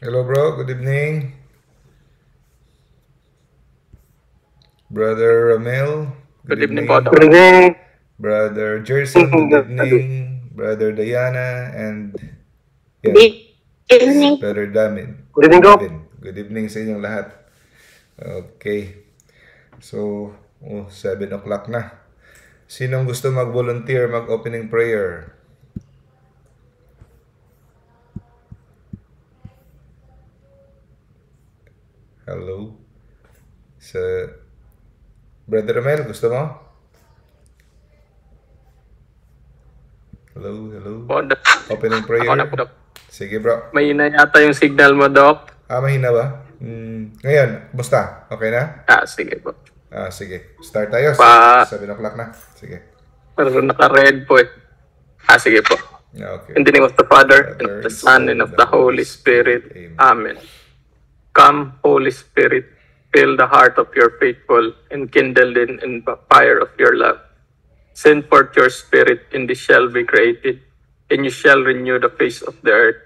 Hello, bro. Good evening. Brother Ramel, good Good evening po, evening. Doc. Good evening. Brother Jerson, good Good evening. Brother Diana, and Good yan, evening. Brother Damin. evening, Doc. Davin. Good evening sa inyong lahat. Okay. So, 7 o'clock na. Sinong gusto mag-volunteer, mag-opening prayer? Hello? Sa Brother Ramel, gusto mo? Hello, hello. Po, Doc. Opening Ako na prayer? po, Doc. Sige, bro. Mahina yata yung signal mo, Doc. Mahina ba? Ngayon, basta? Okay na? Sige po. Sige. Start tayo. Pa, 7 o'clock na. Sige. pero naka-red po eh. Sige po. Okay. In the name of the Father, and Father, of the Son, and of the Holy Spirit. Amen. Amen. Come, Holy Spirit, fill the heart of your faithful, and kindle in the fire of your love. Send forth your Spirit, and they shall be created, and you shall renew the face of the earth.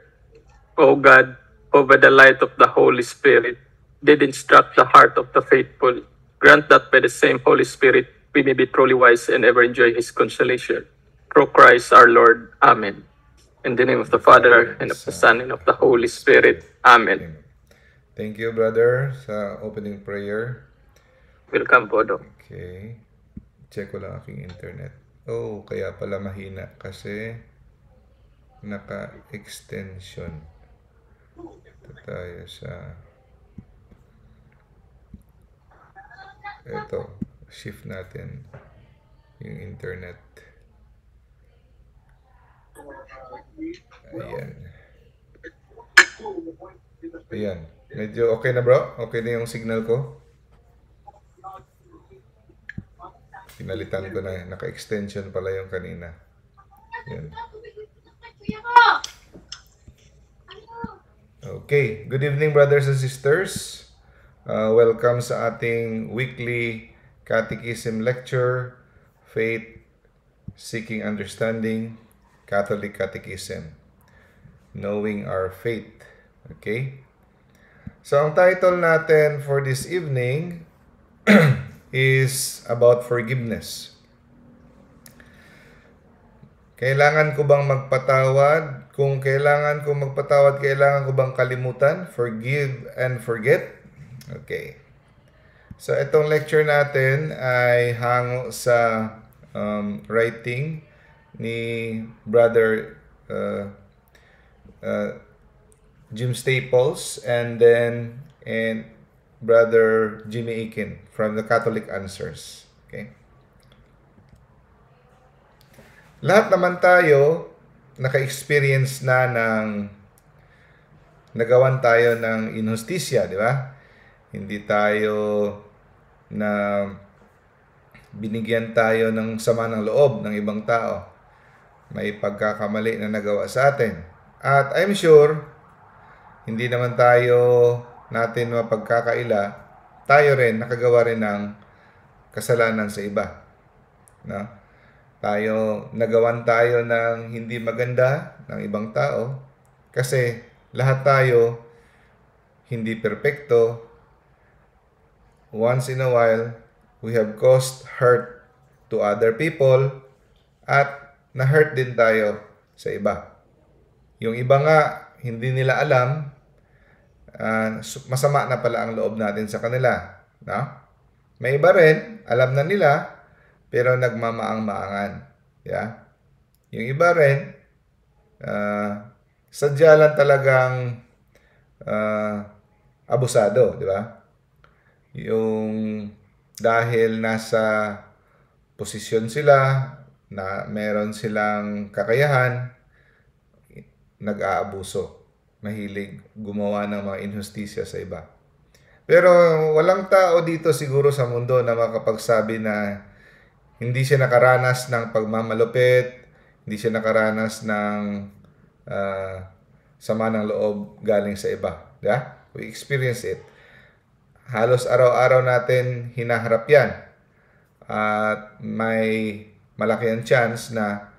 O God, who by the light of the Holy Spirit did instruct the heart of the faithful, grant that by the same Holy Spirit we may be truly wise and ever enjoy His consolation. Through Christ our Lord. Amen. In the name of the Father, and of the Son, and of the Holy Spirit. Amen. Thank you, brother, sa opening prayer. Welcome po, Doc. Okay. Check ko lang aking internet. Kaya pala mahina kasi naka-extension. Ito tayo sa ito. Shift natin yung internet. Ayan. Medyo okay na, bro? Okay na yung signal ko? Pinalitan ko na. Naka-extension pala yung kanina. Ayan. Okay. Good evening, brothers and sisters. Welcome sa ating weekly Catechism Lecture, Faith, Seeking Understanding, Catholic Catechism, Knowing Our Faith. Okay? So, ang title natin for this evening is about forgiveness. Kailangan ko bang magpatawad? Kung kailangan ko magpatawad, kailangan ko bang kalimutan? Forgive and forget? Okay. So, itong lecture natin ay hango sa writing ni Brother Jim Staples and Brother Jimmy Akin from the Catholic Answers. Okay? Lahat naman tayo naka-experience na nagawan tayo ng injustisya, di ba? Hindi tayo na binigyan tayo ng sama ng loob ng ibang tao. May pagkakamali na nagawa sa atin. At I'm sure, hindi naman natin mapagkakaila, tayo rin nakagawa rin ng kasalanan sa iba. No? Nagawan tayo ng hindi maganda ng ibang tao kasi lahat tayo hindi perpekto. Once in a while, we have caused hurt to other people at na-hurt din tayo sa iba. Yung iba nga, hindi nila alam, masama na pala ang loob natin sa kanila. No? May iba rin, alam na nila, pero nagmamaang-maangan. Yeah? Yung iba rin, sadya lang talagang abusado, di ba? Yung dahil nasa posisyon sila, na meron silang kakayahan, nag-aabuso. Mahilig gumawa ng mga injustisya sa iba. Pero walang tao dito siguro sa mundo na makapagsabi na hindi siya nakaranas ng pagmamalupit, hindi siya nakaranas ng sama ng loob galing sa iba. Yeah? We experience it. Halos araw-araw natin hinaharap yan. At may malaki ang chance na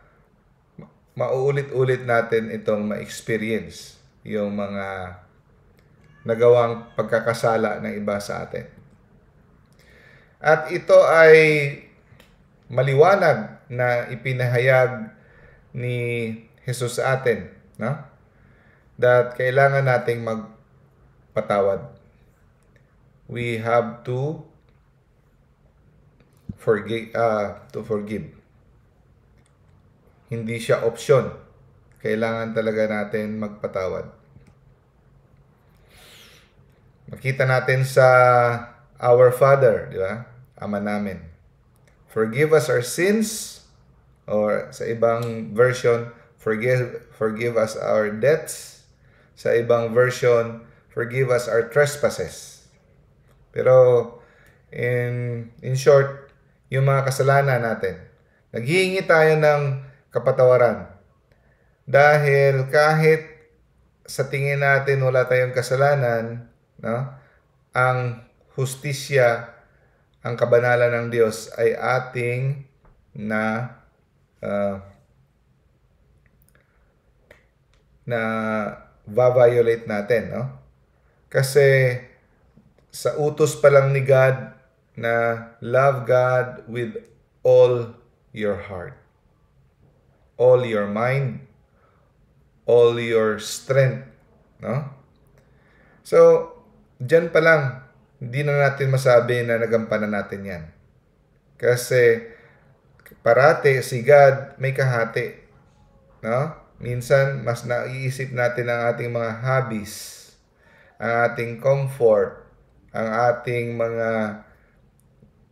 mauulit-ulit natin itong ma-experience. Yung mga nagawang pagkakasala ng iba sa atin. At ito ay maliwanag na ipinahayag ni Jesus sa atin, no? That kailangan nating magpatawad. We have to forgive. Hindi siya option. Kailangan talaga natin magpatawad. Makita natin sa Our Father, di ba? Ama namin. Forgive us our sins, or sa ibang version, forgive us our debts. Sa ibang version, forgive us our trespasses. Pero in short, yung mga kasalanan natin, naghihingi tayo ng kapatawaran. Dahil kahit sa tingin natin wala tayong kasalanan, no? Ang hustisya, ang kabanalan ng Diyos ay ating na va-violate natin, no? Kasi sa utos pa lang ni God na love God with all your heart, all your mind, all your strength, no? So, diyan pa lang, hindi na natin masabi na nagampanan natin yan. Kasi parati si God may kahati, no? Minsan, mas naiisip natin ang ating mga hobbies, ang ating comfort, ang ating mga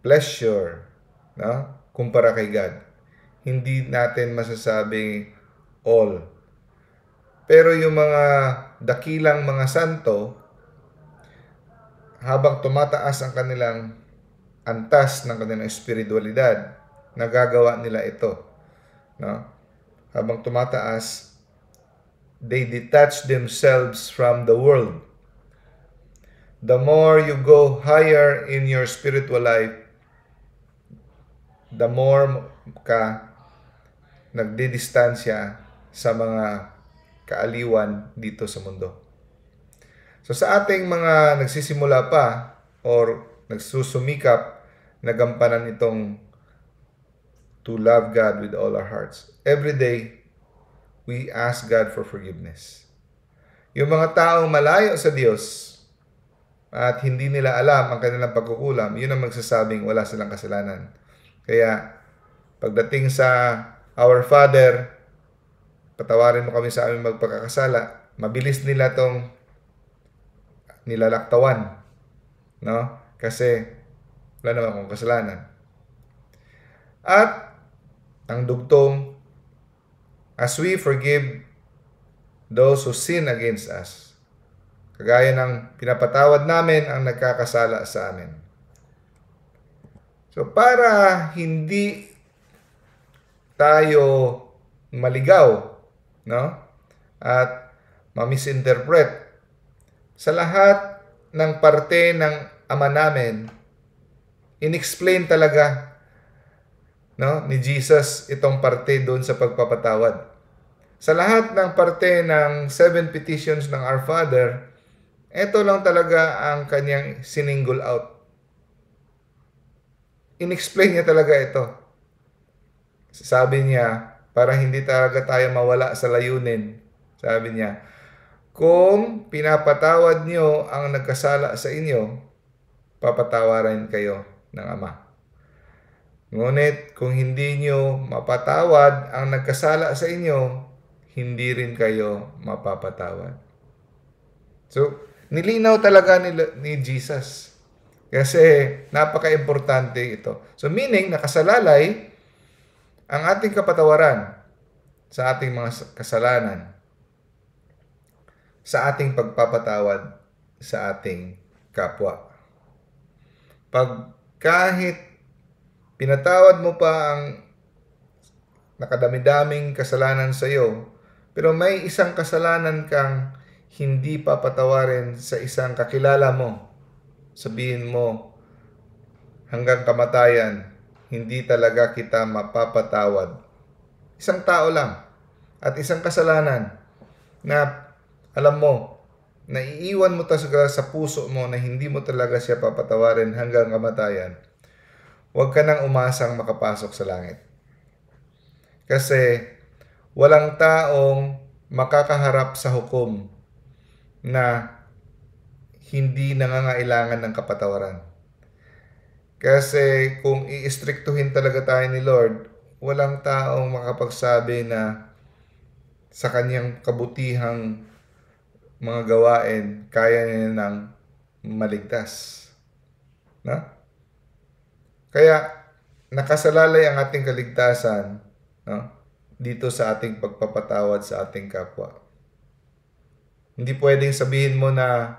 pleasure, no? Kumpara kay God. Hindi natin masasabi all. Pero yung mga dakilang mga santo, habang tumataas ang kanilang antas ng kanilang espiritualidad, nagagawa nila ito, no? Habang tumataas, they detach themselves from the world. The more you go higher in your spiritual life, the more ka nagdidistansya sa mga kaaliwan dito sa mundo. So sa ating mga nagsisimula pa or nagsusumikap na gampanan itong to love God with all our hearts, every day we ask God for forgiveness. Yung mga taong malayo sa Diyos at hindi nila alam ang kanilang pagkukulam, yun ang magsasabing wala silang kasalanan. Kaya pagdating sa Our Father, patawarin mo kami sa aming magpagkakasala, mabilis nila tong nilalaktawan, no? Kasi wala naman akong kasalanan. At ang dugtong, as we forgive those who sin against us, kagaya ng pinapatawad namin ang nagkakasala sa amin. So para hindi tayo maligaw, no? At ma-misinterpret, sa lahat ng parte ng Ama namin, inexplain talaga, no, ni Jesus itong parte doon sa pagpapatawad. Sa lahat ng parte ng 7 petitions ng Our Father, ito lang talaga ang kanyang sininggle out. Inexplain niya talaga ito. Sabi niya, para hindi talaga tayo mawala sa layunin, sabi niya, kung pinapatawad niyo ang nagkasala sa inyo, papatawarin kayo ng Ama. Ngunit kung hindi niyo mapatawad ang nagkasala sa inyo, hindi rin kayo mapapatawad. So, nilinaw talaga ni Jesus. Kasi napaka-importante ito. So, meaning, nakasalalay ang ating kapatawaran sa ating mga kasalanan, sa ating pagpapatawad sa ating kapwa. Pag kahit pinatawad mo pa ang nakadami-daming kasalanan sa iyo, pero may isang kasalanan kang hindi papatawarin sa isang kakilala mo, sabihin mo, hanggang kamatayan, hindi talaga kita mapapatawad. Isang tao lang at isang kasalanan na alam mo, naiiwan mo talaga sa puso mo na hindi mo talaga siya papatawarin hanggang kamatayan, huwag ka nang umasang makapasok sa langit. Kasi walang taong makakaharap sa hukom na hindi nangangailangan ng kapatawaran. Kasi kung i-istriktuhin talaga tayo ni Lord, walang taong makapagsabi na sa kanyang kabutihang mga gawain, kaya niya nang maligtas. No? Kaya, nakasalalay ang ating kaligtasan, no? Dito sa ating pagpapatawad sa ating kapwa. Hindi pwedeng sabihin mo na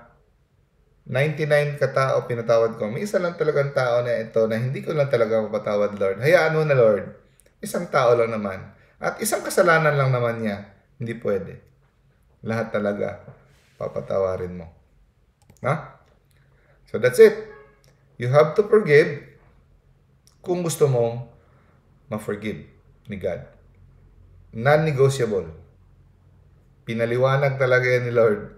99 katao pinatawad ko. May isa lang talagang tao na ito na hindi ko lang talaga mapatawad, Lord. Hayaan mo na, Lord. Isang tao lang naman. At isang kasalanan lang naman niya. Hindi pwede. Lahat talaga papatawarin mo. Na? So that's it. You have to forgive kung gusto mong ma-forgive ni God. Non-negotiable. Pinaliwanag talaga yan ni Lord.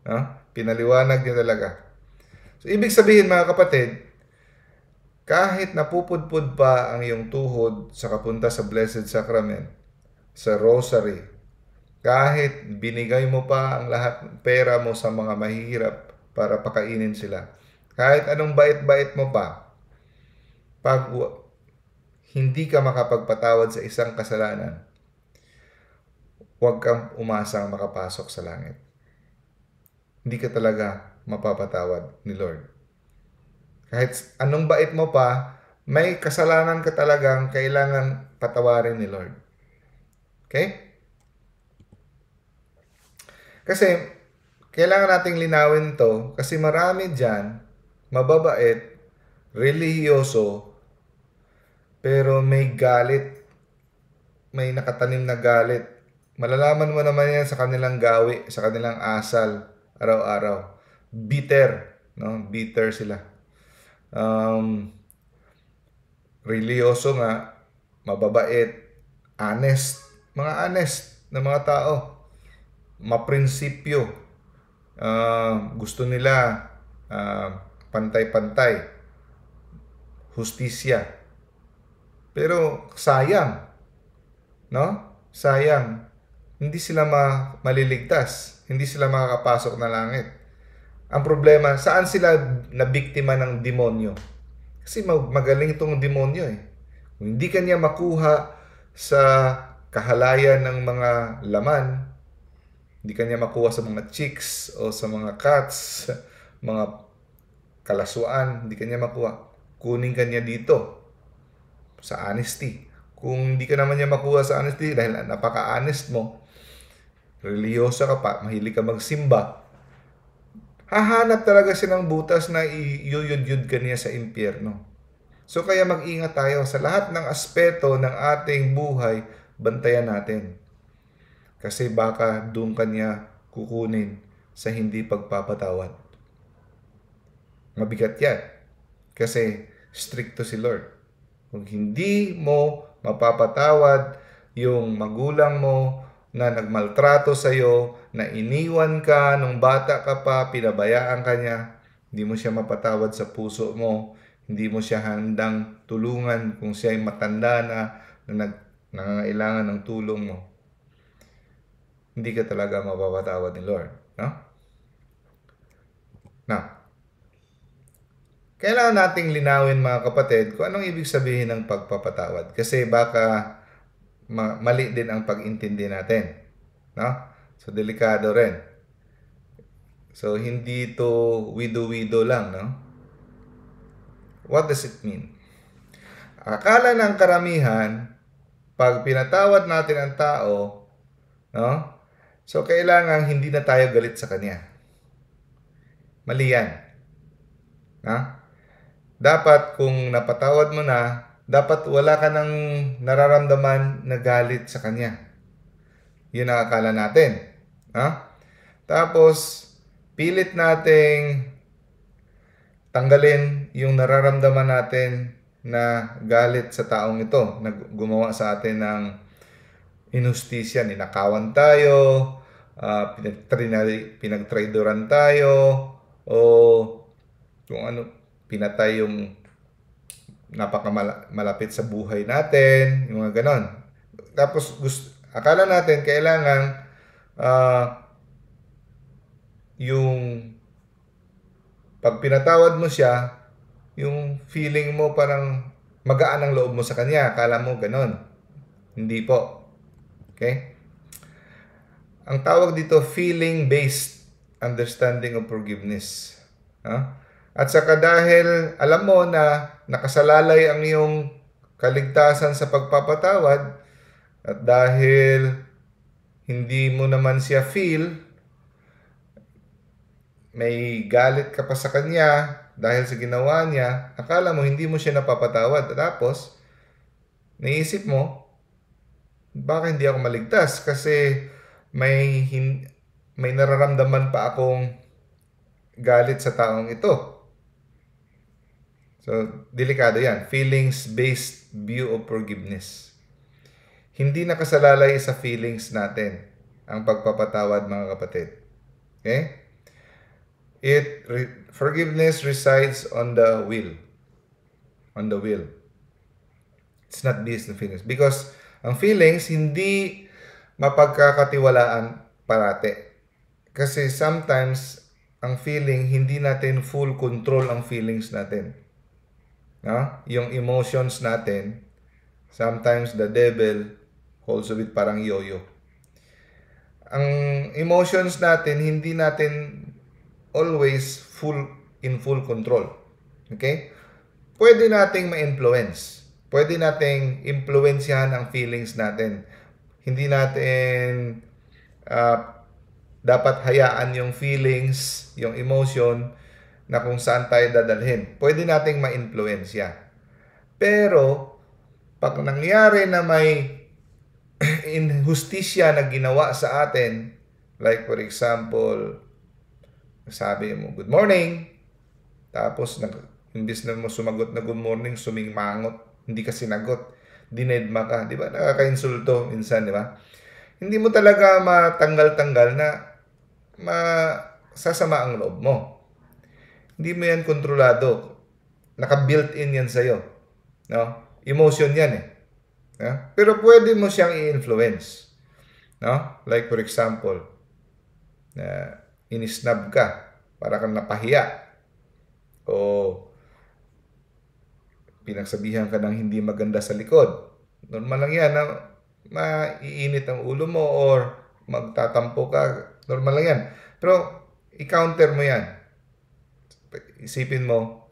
No? Pinaliwanag niya talaga. So, ibig sabihin mga kapatid, kahit napupudpud pa ang iyong tuhod sa kapunta sa Blessed Sacrament, sa Rosary, kahit binigay mo pa ang lahat ng pera mo sa mga mahihirap para pakainin sila, kahit anong bait-bait mo pa, pag hindi ka makapagpatawad sa isang kasalanan, huwag kang umasang makapasok sa langit. Hindi ka talaga mapapatawad ni Lord. Kahit anong bait mo pa, may kasalanan ka talagang kailangan patawarin ni Lord. Okay? Kasi, kailangan nating linawin to kasi marami dyan, mababait, relihiyoso, pero may galit, may nakatanim na galit. Malalaman mo naman yan sa kanilang gawi, sa kanilang asal, araw-araw. Bitter, no? Bitter sila. Reliyoso nga, mababait, honest, mga honest na mga tao. Maprinsipyo, gusto nila pantay-pantay, hustisya. Pero sayang, no? Sayang, hindi sila maliligtas, hindi sila makakapasok na langit. Ang problema, saan sila nabiktima ng demonyo? Kasi magaling itong demonyo eh. Kung hindi kanya makuha sa kahalayan ng mga laman, hindi kanya makuha sa mga chicks o sa mga cats, mga kalaswaan, hindi kanya makuha. Kunin kanya dito sa honesty. Kung hindi ka naman niya makuha sa honesty dahil napaka-honest mo, religyoso ka pa, mahilig ka magsimba, hahanap talaga siya ng butas na iyuyud-yud ka niya sa impyerno. So kaya mag-ingat tayo sa lahat ng aspeto ng ating buhay, bantayan natin. Kasi baka doon kanya kukunin sa hindi pagpapatawad. Mabigat yan. Kasi stricto si Lord. Kung hindi mo mapapatawad yung magulang mo na nagmaltrato sa'yo, na iniwan ka nung bata ka pa, pinabayaan ka niya, hindi mo siya mapatawad sa puso mo, hindi mo siya handang tulungan kung siya ay matanda na nangangailangan ng tulong mo, hindi ka talaga mapapatawad ni Lord. No? Now, kailangan nating linawin mga kapatid kung anong ibig sabihin ng pagpapatawad. Kasi baka mali din ang pag-intindi natin. No? So, delikado rin. So, hindi to wido-wido lang. No? What does it mean? Akala ng karamihan, pag pinatawad natin ang tao, no? So, kailangan hindi na tayo galit sa kanya. Mali yan. Na? Dapat kung napatawad mo na, dapat wala ka nang nararamdaman na galit sa kanya. Yun ang akala natin. Ha? Tapos, pilit nating tanggalin yung nararamdaman natin na galit sa taong ito na gumawa sa atin ng inustisya, ninakawan tayo, pinagtraidoran tayo, o kung ano, pinatay yung napakamalapit sa buhay natin, yung mga ganon. Tapos akala natin kailangan yung pag pinatawad mo siya, yung feeling mo parang magaan ang loob mo sa kanya. Akala mo ganon. Hindi po. Okay? Ang tawag dito, feeling-based understanding of forgiveness. At saka dahil alam mo na nakasalalay ang iyong kaligtasan sa pagpapatawad, at dahil hindi mo naman siya feel, may galit ka pa sa kanya dahil sa ginawa niya, akala mo hindi mo siya napapatawad. Tapos, naisip mo, baka hindi ako maligtas kasi may nararamdaman pa akong galit sa taong ito. So, delikado yan. Feelings-based view of forgiveness. Hindi nakasalalay sa feelings natin ang pagpapatawad, mga kapatid. Okay? Forgiveness resides on the will. On the will. It's not based on feelings. Because ang feelings, hindi mapagkakatiwalaan parate. Kasi sometimes, ang feeling, hindi natin full control ang feelings natin. Yung emotions natin, sometimes the devil holds a bit parang yo-yo. Ang emotions natin, hindi natin always in full control. Okay? Pwede nating ma-influence. Pwede nating impluwensyahan ang feelings natin. Hindi natin dapat hayaan yung feelings, yung emotion, na kung saan tayo dadalhin. Pwede nating ma-influensya. Pero, pag nangyari na may injustisya na ginawa sa atin, like for example, sabi mo, good morning, tapos imbis na mo sumagot na good morning, sumingmangot, hindi ka sinagot, dinedma ka, di ba? Nakaka-insulto minsan, di ba? Hindi mo talaga matanggal-tanggal na masasama ang loob mo. Hindi mo yan kontrolado. Naka-built-in yan sa'yo. No? Emotion yan eh. No? Pero pwede mo siyang i-influence. No? Like for example, inisnab ka, para kang napahiya. O pinagsabihan ka ng hindi maganda sa likod. Normal lang yan na maiinit ang ulo mo or magtatampo ka. Normal lang yan. Pero i-counter mo yan. Isipin mo,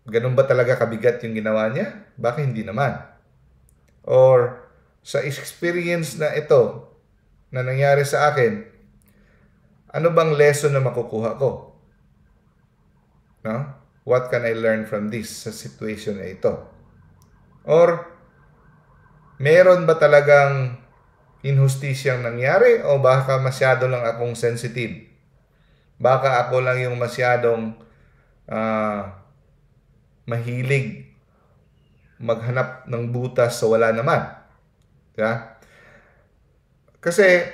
ganun ba talaga kabigat yung ginawa niya? Baka hindi naman. Or sa experience na ito na nangyari sa akin, ano bang lesson na makukuha ko? No? What can I learn from this sa situation na ito? Or meron ba talagang injustisyang nangyari o baka masyado lang akong sensitive? Baka ako lang yung masyadong mahilig maghanap ng butas sa wala naman. Diba? Kasi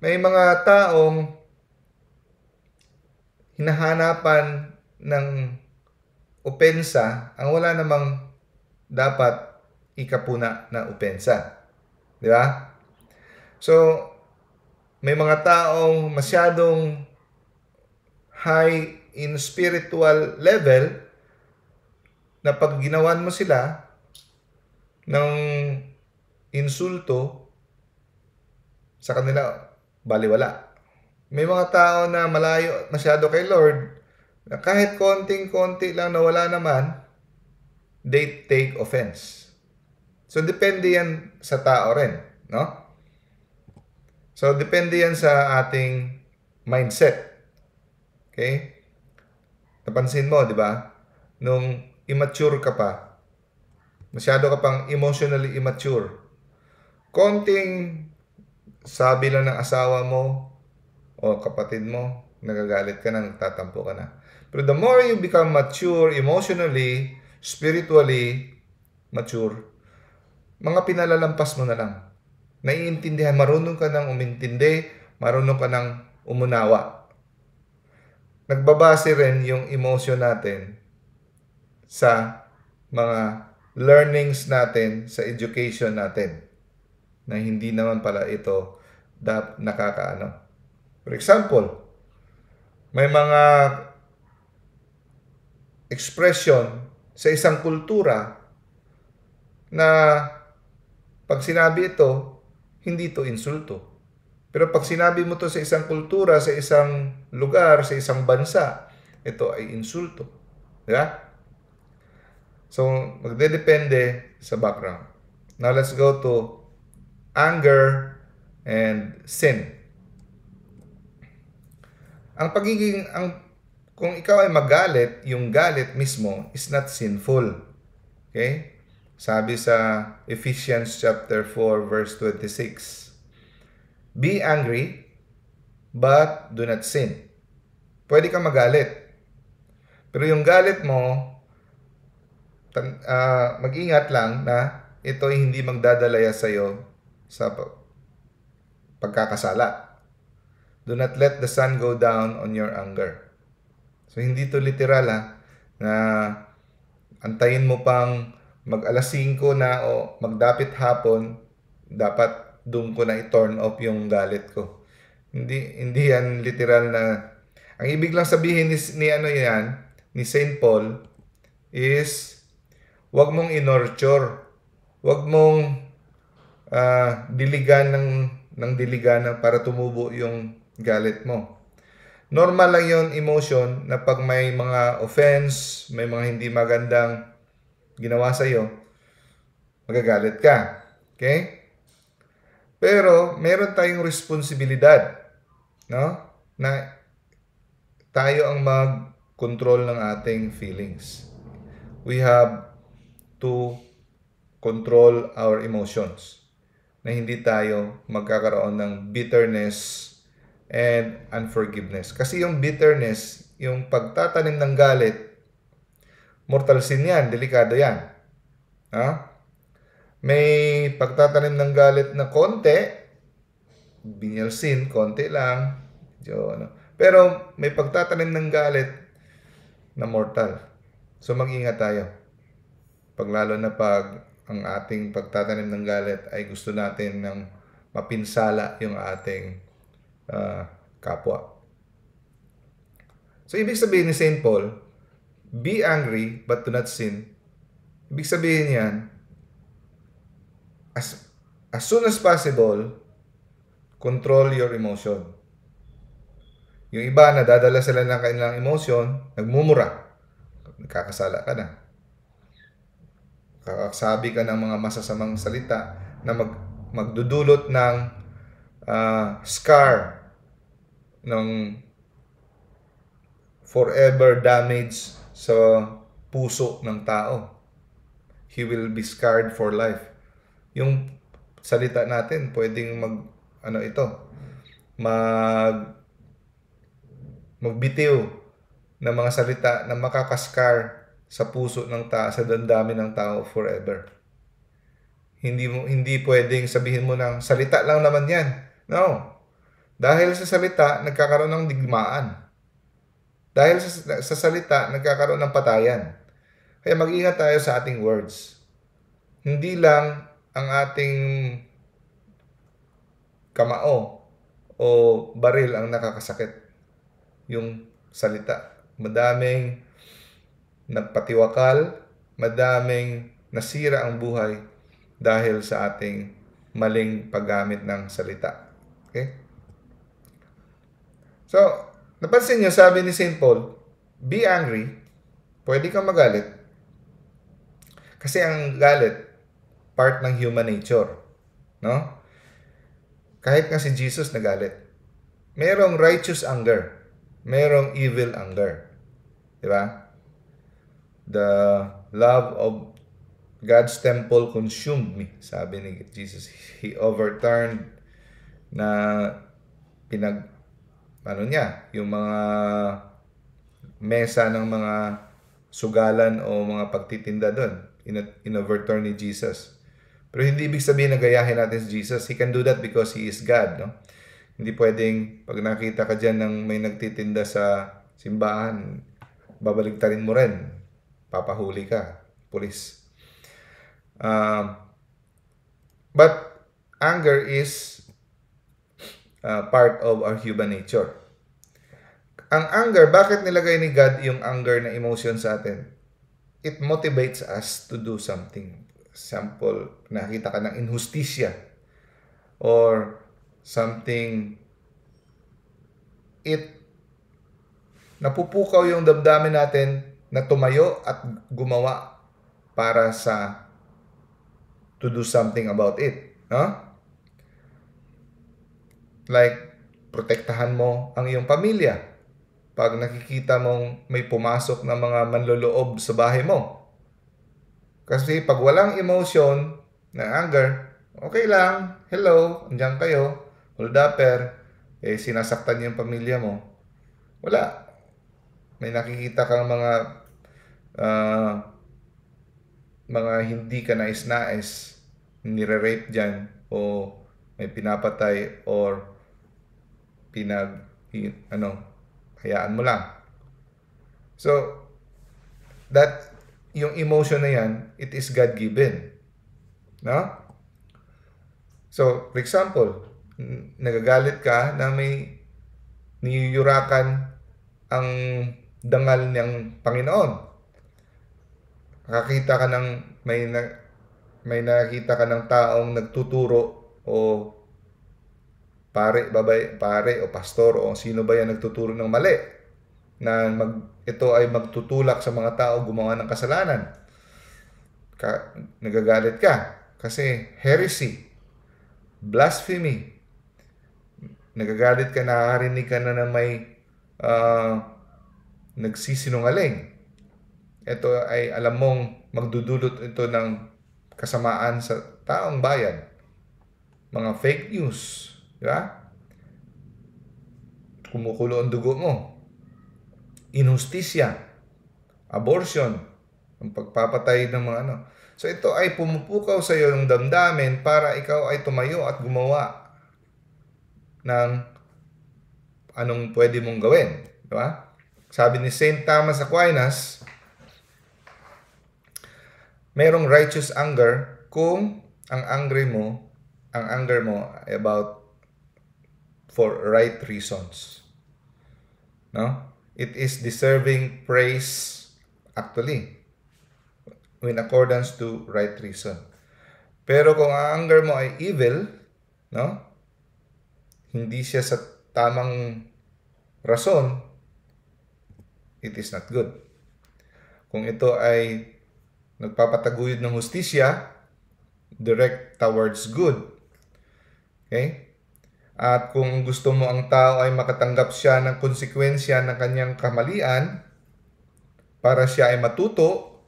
may mga taong hinahanapan ng opensa ang wala namang dapat ikapuna na opensa. Di ba? So, may mga taong masyadong high in spiritual level na pag ginawan mo sila ng insulto, sa kanila baliwala. May mga tao na malayo masyado kay Lord, na kahit konting-konti lang na wala naman, they take offense. So, depende yan sa tao rin, no? So, depende yan sa ating mindset. Okay? Napansin mo, di ba? Nung immature ka pa, masyado ka pang emotionally immature, konting sabi lang ng asawa mo o kapatid mo, nagagalit ka na, nagtatampo ka na. Pero the more you become mature emotionally, spiritually mature, mga pinalalampas mo na lang. naiintindihan, marunong ka ng umintindi, marunong ka ng umunawa. Nagbabase rin yung emotion natin sa mga learnings natin, sa education natin, na hindi naman pala ito nakakaano. For example, may mga expression sa isang kultura na pag sinabi ito, hindi ito insulto. Pero pag sinabi mo to sa isang kultura, sa isang lugar, sa isang bansa, ito ay insulto. Diba? So, magdedepende sa background. Now, let's go to anger and sin. Kung ikaw ay magalit, yung galit mismo is not sinful. Okay? Sabi sa Ephesians chapter 4 verse 26. Be angry, but do not sin. Pwede kang magalit. Pero yung galit mo, mag-ingat lang na ito ay hindi magdadalaya sa iyo sa pagkakasala. Do not let the sun go down on your anger. So, hindi to literal na antayin mo pang mag-alas 5 na o magdapit hapon, dapat doon ko na i-turn off yung galit ko. Hindi yan literal na. Ang ibig lang sabihin ni St. Paul is wag mong inorture. Wag mong diligan ng diligan para tumubo yung galit mo. Normal lang yung emotion na pag may mga offense, may mga hindi magandang ginawa sa iyo, magagalit ka. Okay? Pero meron tayong responsibilidad, no? Na tayo ang mag-control ng ating feelings. We have to control our emotions. Na hindi tayo magkakaroon ng bitterness and unforgiveness. Kasi yung bitterness, yung pagtatanim ng galit, mortal sin yan, delikado yan. Ha? May pagtatanim ng galit na konti, venial sin, konti lang. Pero may pagtatanim ng galit na mortal. So mag-ingat tayo. Lalo na pag ang ating pagtatanim ng galit ay gusto natin ng mapinsala yung ating kapwa. So ibig sabihin ni St. Paul, be angry but do not sin. Ibig sabihin yan, as soon as possible, control your emotion. Yung iba, nadadala sila ng kanilang emotion, nagmumura. Nagkakasala ka na. Kakasabi ka ng mga masasamang salita na magdudulot ng scar, ng forever damage sa puso ng tao. He will be scarred for life. Yung salita natin, pwedeng magbitiw ng mga salita na makakaskar sa puso ng tao, sa damdamin ng tao forever. Hindi pwedeng sabihin mo ng salita lang naman yan. No. Dahil sa salita, nagkakaroon ng digmaan. Dahil sa salita, nagkakaroon ng patayan. Kaya mag-ingat tayo sa ating words. Hindi lang ang ating kamao o baril ang nakakasakit. Yung salita. Madaming nagpatiwakal, madaming nasira ang buhay dahil sa ating maling paggamit ng salita. Okay? So, napansin niyo, sabi ni St. Paul, be angry, pwede kang magalit. Kasi ang galit, part ng human nature. No? Kahit nga si Jesus nagalit. Merong righteous anger. Merong evil anger. Diba? The love of God's temple consumed me, sabi ni Jesus. He overturned na yung mga mesa ng mga sugalan o mga pagtitinda doon. In-overturn ni Jesus. Pero hindi ibig sabihin na gayahin natin si Jesus. He can do that because He is God, no? Hindi pwedeng pag nakita ka dyan ng may nagtitinda sa simbahan, babaligtarin mo rin. Papahuli ka, pulis. But anger is part of our human nature. Ang anger, bakit nilagay ni God yung anger na emotion sa atin? It motivates us to do something. Example, nakita ka ng injustisya or something, napupukaw yung damdamin natin na tumayo at gumawa para sa to do something about it, no? Like, protektahan mo ang iyong pamilya pag nakikita mong may pumasok na mga manloloob sa bahay mo. Kasi pag walang emotion na anger, okay lang, hello, andyan kayo, holdapper, sinasaktan yung pamilya mo. Wala. May nakikita kang mga hindi ka nais-nais, nire-rape dyan, o may pinapatay, or hayaan mo lang. So, yung emotion na yan, it is God-given. No? So, for example, nagagalit ka na may niyuyurakan ang dangal ng Panginoon. Nakakita ka ng may nakita ka ng taong nagtuturo o pare o pastor o sino ba yan nagtuturo ng mali na ito ay magtutulak sa mga tao gumawa ng kasalanan. Nagagalit ka kasi heresy, blasphemy. Nagagalit ka, nakakarinig ka na may nagsisinungaling. Ito ay alam mong magdudulot ito ng kasamaan sa taong bayan. Mga fake news, di ba? Kumukulo ang dugo mo. Injustisya, abortion, ang pagpapatay ng mga ano. So ito ay pumupukaw sa iyo ng damdamin para ikaw ay tumayo at gumawa ng anong pwede mong gawin. Di ba? Sabi ni St. Thomas Aquinas, merong righteous anger kung ang anger mo ay about for right reasons. No? It is deserving praise actually in accordance to right reason. Pero kung ang anger mo ay evil, no? Hindi siya sa tamang rason, it is not good. Kung ito ay nagpapataguyod ng hustisya, direct towards good. Okay? At kung gusto mo ang tao ay makatanggap siya ng konsekwensya ng kanyang kamalian para siya ay matuto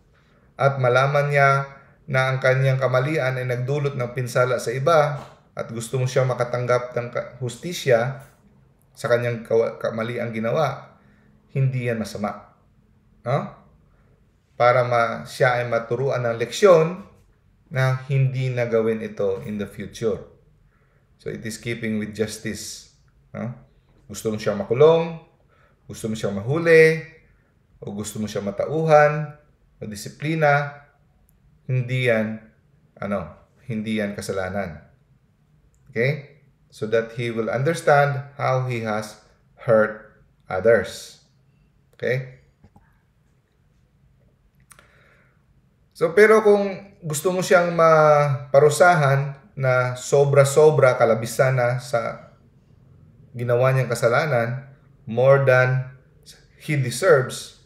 at malaman niya na ang kanyang kamalian ay nagdulot ng pinsala sa iba at gusto mo siya makatanggap ng hustisya sa kanyang kamaliang ginawa, hindi yan masama. No? Para siya ay maturuan ng leksyon na hindi na gawin ito in the future. So it is keeping with justice. No? Gusto mo siya makulong, gusto mo siya mahuli, o gusto mo siya matauhan, o disiplina, hindi yan kasalanan. Okay? So that he will understand how he has hurt others. Okay? So, pero kung gusto mo siyang maparusahan na sobra-sobra kalabisan na sa ginawa niyang kasalanan, more than he deserves,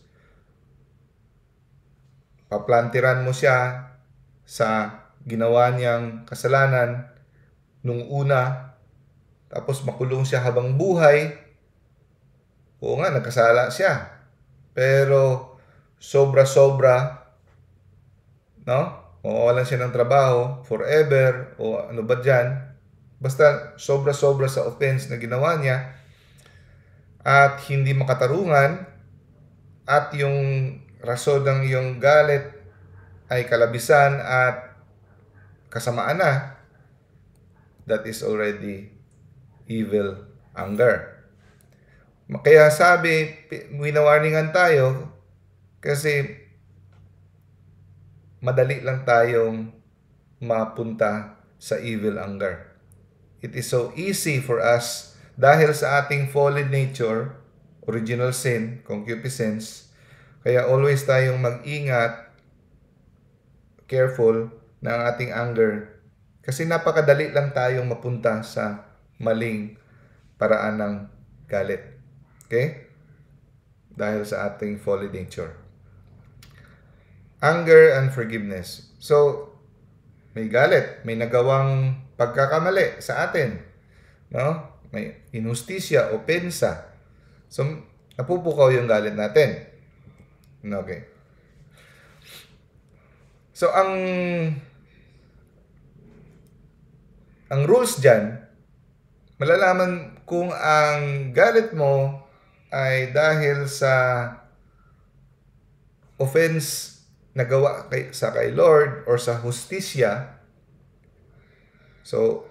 paplantiran mo siya sa ginawa niyang kasalanan nung una, tapos makulong siya habang buhay, oo nga, nagkasala siya. Pero sobra-sobra, no? Mawawalan siya ng trabaho forever o ano ba dyan. Basta sobra-sobra sa offense na ginawa niya at hindi makatarungan at yung rason ng iyong galit ay kalabisan at kasamaan na, that is already evil anger. Kaya sabi, winawarningan tayo kasi madali lang tayong mapunta sa evil anger. It is so easy for us dahil sa ating fallen nature, original sin, concupiscence, kaya always tayong mag-ingat, careful na ang ating anger kasi napakadali lang tayong mapunta sa maling paraan ng galit. Okay? Dahil sa ating fallen nature. Anger and forgiveness. So, may galit, may nagawang pagkakamali sa atin. No? May injustisya, opensa. So, napupukaw yung galit natin. Okay. So, ang rules dyan, malalaman kung ang galit mo ay dahil sa offense nagawa kay Lord or sa hustisya, so,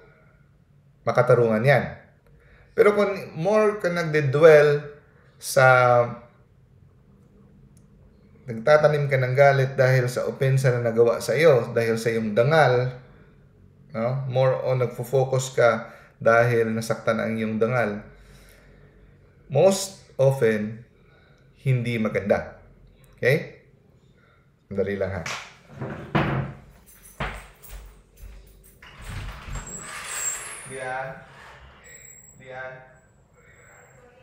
makatarungan yan. Pero kung more ka nagde-dwell sa nagtatanim ka ng galit dahil sa opensa na nagawa sa iyo, dahil sa iyong dangal, no? More on nagfo-focus ka dahil nasaktan ang iyong dangal, most often, hindi maganda. Okay? Dali lang ha. Diyan.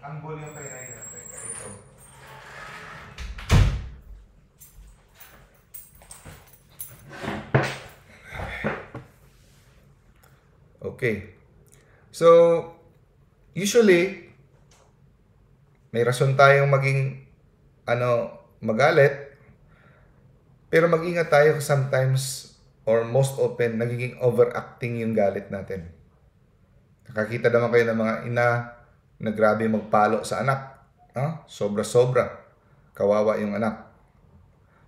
Ang volume pa yun ay ito. Okay. So, usually, may rason tayong maging magalit, pero mag-ingat tayo sometimes or most often nagiging overacting yung galit natin. Nakakita naman kayo ng mga ina na grabe magpalo sa anak. Sobra-sobra. Kawawa yung anak.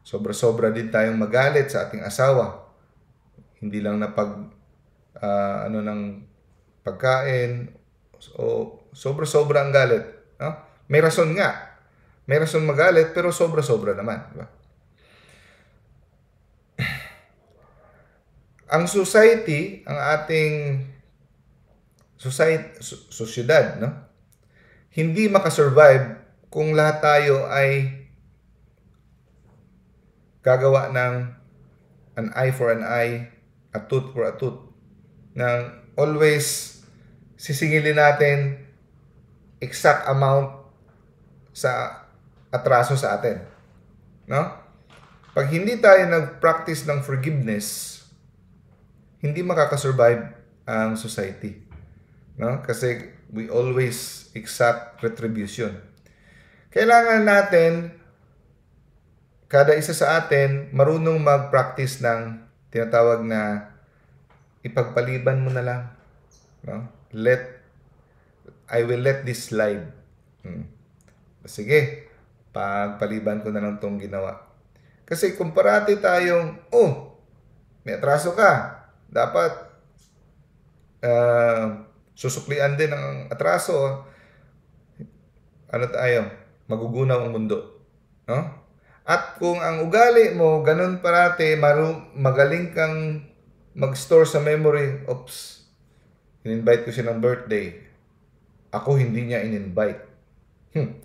Sobra-sobra din tayong magalit sa ating asawa. Hindi lang na ng pagkain. O sobra-sobra ang galit. May rason nga. May rason magalit pero sobra-sobra naman. Diba? Ang society, ang ating sosyedad, no? Hindi makasurvive kung lahat tayo ay gagawa ng an eye for an eye, a tooth for a tooth. Nang always sisingilin natin exact amount sa atraso sa atin. No? Pag hindi tayo nag-practice ng forgiveness, hindi makakasurvive ang society. No? Kasi we always exact retribution. Kailangan natin, kada isa sa atin, marunong mag-practice ng tinatawag na ipagpaliban mo na lang. No? I will let this slide. Sige, pagpaliban ko na lang itong ginawa. Kasi kung parati tayong, may atraso ka, dapat susuklian din ang atraso. Magugunaw ang mundo. No? At kung ang ugali mo, ganun parati, magaling kang mag-store sa memory, in-invite ko siya ng birthday. Ako hindi niya in-invite.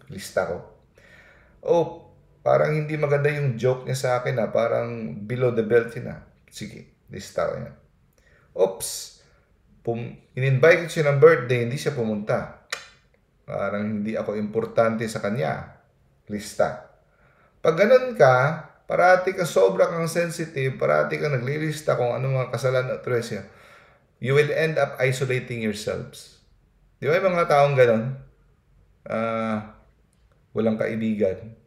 Lista ko. Parang hindi maganda yung joke niya sa akin parang below the belt yun Sige, lista ko yan. In-invite ko siya ng birthday, hindi siya pumunta. Parang hindi ako importante sa kanya. Lista. Pag ganun ka, parati ka sobra kang sensitive, parati kang naglilista kung ano mga kasalanan at tresya, you will end up isolating yourselves. Di ba yung mga taong ganun? Walang kaibigan.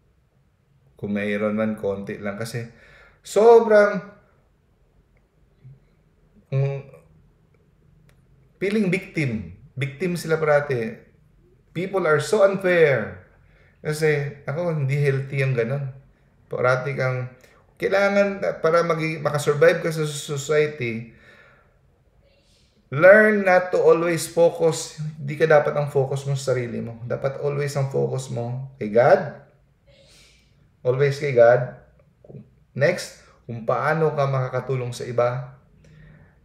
Kung mayroon man, konti lang. Kasi sobrang feeling victim. Victim sila parati. People are so unfair. Kasi hindi healthy yung ganun. Parati kang kailangan para makasurvive ka sa society, Learn not to always focus. Hindi ka dapat ang focus mo sa sarili mo. Dapat always ang focus mo kay God. Always kay God. Next, kung paano ka makakatulong sa iba.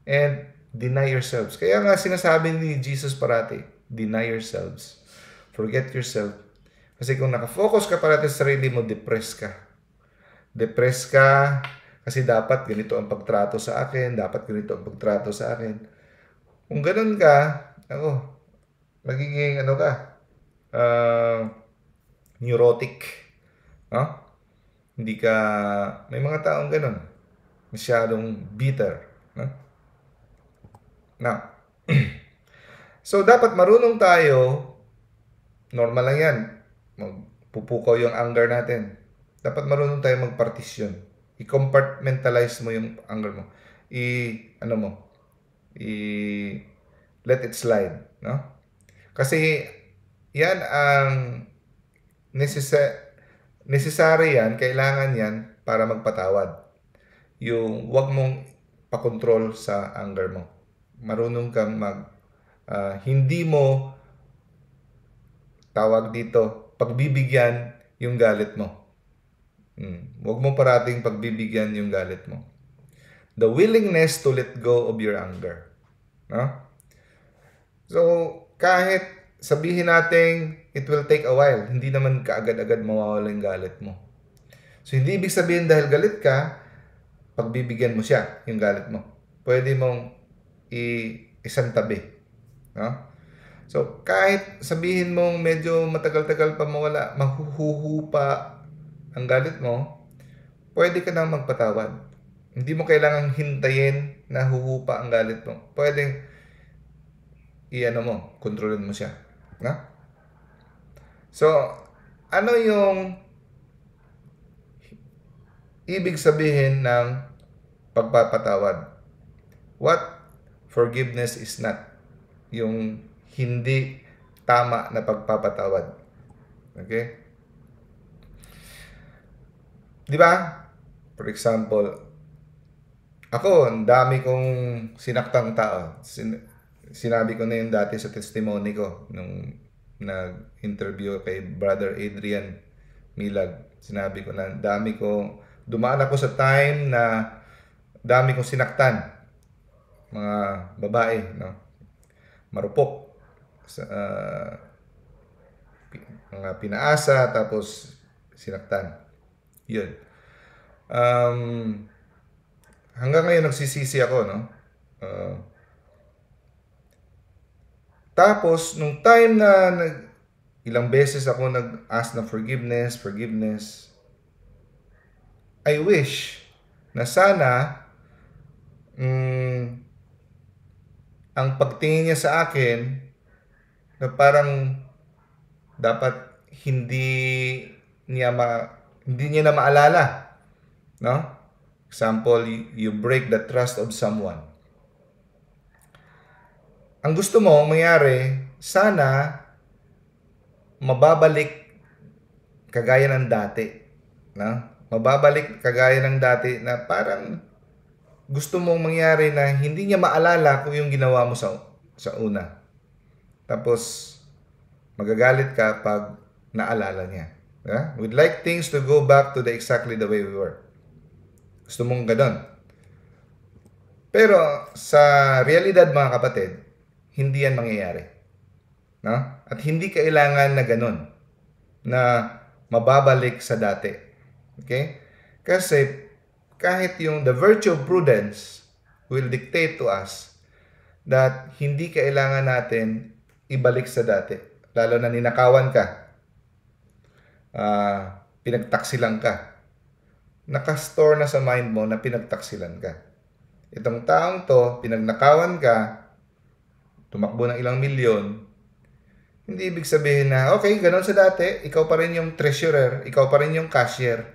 And deny yourselves. Kaya nga sinasabi ni Jesus parati, deny yourselves. Forget yourself. Kasi kung nakafocus ka parati sa sarili mo, depressed ka. Depressed ka kasi dapat ganito ang pagtrato sa akin, dapat ganito ang pagtrato sa akin. Kung ganun ka, magiging neurotic. No? Hindi ka, may mga taong ganun. Masyadong bitter. No? Now, so dapat marunong tayo, normal lang yan, magpupukaw yung anger natin. Dapat marunong tayo magpartisyon. I-compartmentalize mo yung anger mo. Let it slide, no? Kasi yan ang necessary yan, kailangan yan para magpatawad. Yung wag mong pakontrol sa anger mo. Marunong kang hindi mo tawag dito, pagbibigyan yung galit mo. Wag mo parating pagbibigyan yung galit mo. The willingness to let go of your anger. No? So, kahit sabihin natin, it will take a while. Hindi naman kaagad-agad mawawala yung galit mo. So, hindi ibig sabihin dahil galit ka, pagbibigyan mo siya, yung galit mo. Pwede mong isang tabi. No? So, kahit sabihin mong medyo matagal-tagal pa mawala, mahuhupa ang galit mo, pwede ka nang magpatawad. Hindi mo kailangang hintayin na huhupa ang galit mo. Pwede kontrolin mo siya. No? So, ano yung ibig sabihin ng pagpapatawad? What forgiveness is not? Yung hindi tama na pagpapatawad. Okay? Di ba? For example, ako, ang dami kong sinaktang tao. Sinabi ko na yun dati sa testimony ko nung nag-interview kay Brother Adrian Milag. Sinabi ko na dumaan ako sa time na dami kong sinaktan. Mga babae, no? Marupok. Mga pinaasa, tapos sinaktan. Yun. Hanggang ngayon nagsisisi ako, no? Tapos, nung time na ilang beses ako nag-ask ng forgiveness, I wish na sana ang pagtingin niya sa akin na parang dapat hindi niya na maalala, no? Example, you break the trust of someone. Ang gusto mo mangyari, sana mababalik kagaya ng dati, no? Mababalik kagaya ng dati na parang gusto mong mangyari na hindi niya maalala kung yung ginawa mo sa una. Tapos magagalit ka pag naalala niya. Yeah? We'd like things to go back to exactly the way we were. Gusto mong ganon. Pero sa realidad, mga kapatid, hindi yan mangyayari. No? At hindi kailangan na ganon na mababalik sa dati. Okay? Kasi kahit the virtue of prudence will dictate to us that hindi kailangan natin ibalik sa dati. Lalo na ninakawan ka. Pinagtaksilan ka. Nakastore na sa mind mo na pinagtaksilan ka. Itong taong to, pinagnakawan ka, tumakbo ng ilang milyon, hindi ibig sabihin na, okay, ganun sa dati, ikaw pa rin yung treasurer, ikaw pa rin yung cashier.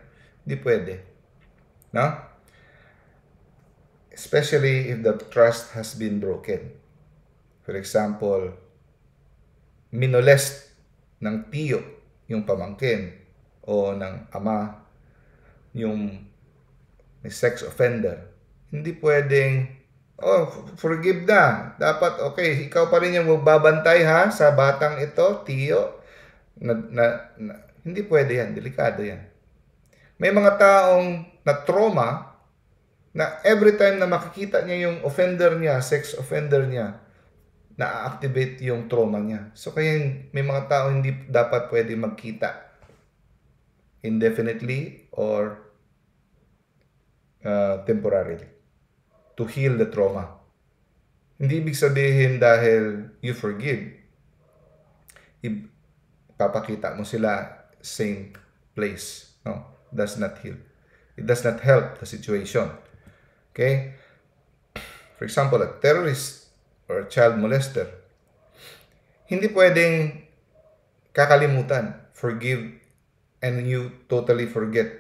Hindi pwede. No? Especially if the trust has been broken. For example, minolest ng tiyo yung pamangkin o ng ama yung sex offender. Hindi pwedeng Oh, forgive na. Dapat, okay, ikaw pa rin yung magbabantay ha sa batang ito, tiyo. Hindi pwede yan, delikado yan. May mga taong na-trauma na every time na makikita niya yung offender niya, sex offender niya, na-activate yung trauma niya. So kaya may mga tao hindi dapat pwede magkita indefinitely or temporarily to heal the trauma. Hindi ibig sabihin dahil you forgive, ipapakita mo sila same place. No, does not heal. It does not help the situation. Okay? For example, a terrorist or a child molester, hindi pwedeng kakalimutan, forgive, and you totally forget.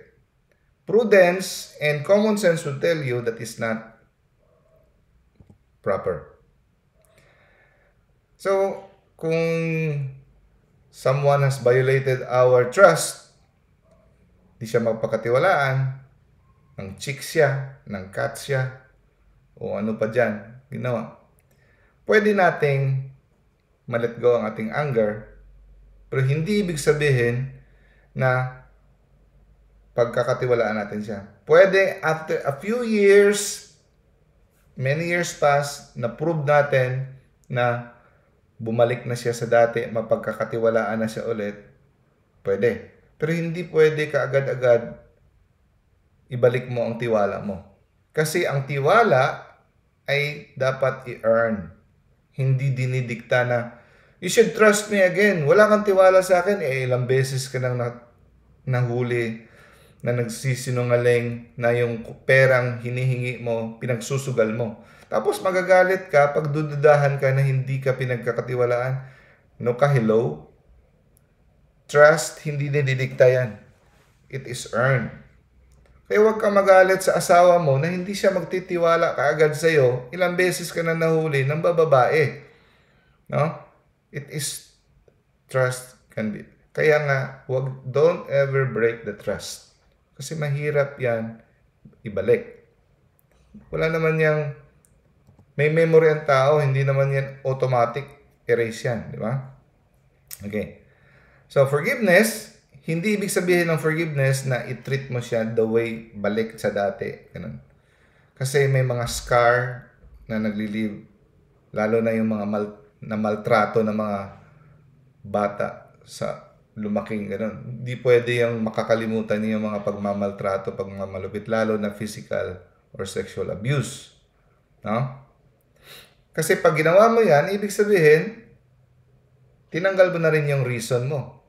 Prudence and common sense will tell you that is not proper. So, kung someone has violated our trust, di siya magpakatiwalaan, ng chick siya, ng cat siya, o ano pa dyan, ginawa. Pwede nating ma-let go ang ating anger, pero hindi ibig sabihin na pagkakatiwalaan natin siya. Pwede after a few years, many years pass, na-prove natin na bumalik na siya sa dati, mapagkakatiwalaan na siya ulit, pwede. Pero hindi pwede kaagad-agad ibalik mo ang tiwala mo. Kasi ang tiwala ay dapat i-earn. Hindi dinidikta na, you should trust me again. Wala kang tiwala sa akin, ilang beses ka nang nahuli na nagsisinungaling na yung perang hinihingi mo, pinagsusugal mo. Tapos magagalit ka pag dududahan ka na hindi ka pinagkakatiwalaan. No ka, hello? Trust, hindi dinidikta yan. It is earned. Kaya huwag ka magalit sa asawa mo na hindi siya magtitiwala kaagad sa'yo, ilang beses ka na nahuli ng bababae. No? It is trust can be. Kaya nga, don't ever break the trust. Kasi mahirap yan ibalik. Wala naman yang may memory ang tao, hindi naman yan automatic erase yan, di ba? Okay. So, forgiveness, hindi ibig sabihin ng forgiveness na i-treat mo siya the way balik sa dati. Ganun. Kasi may mga scar na nagli-live, lalo na yung mga maltrato ng mga bata sa lumaking ganun. Hindi pwede yung makakalimutan niyo yung mga pagmamaltrato, pagmamalupit, lalo na physical or sexual abuse. No? Kasi pag ginawa mo yan, ibig sabihin, tinanggal mo na rin yung reason mo.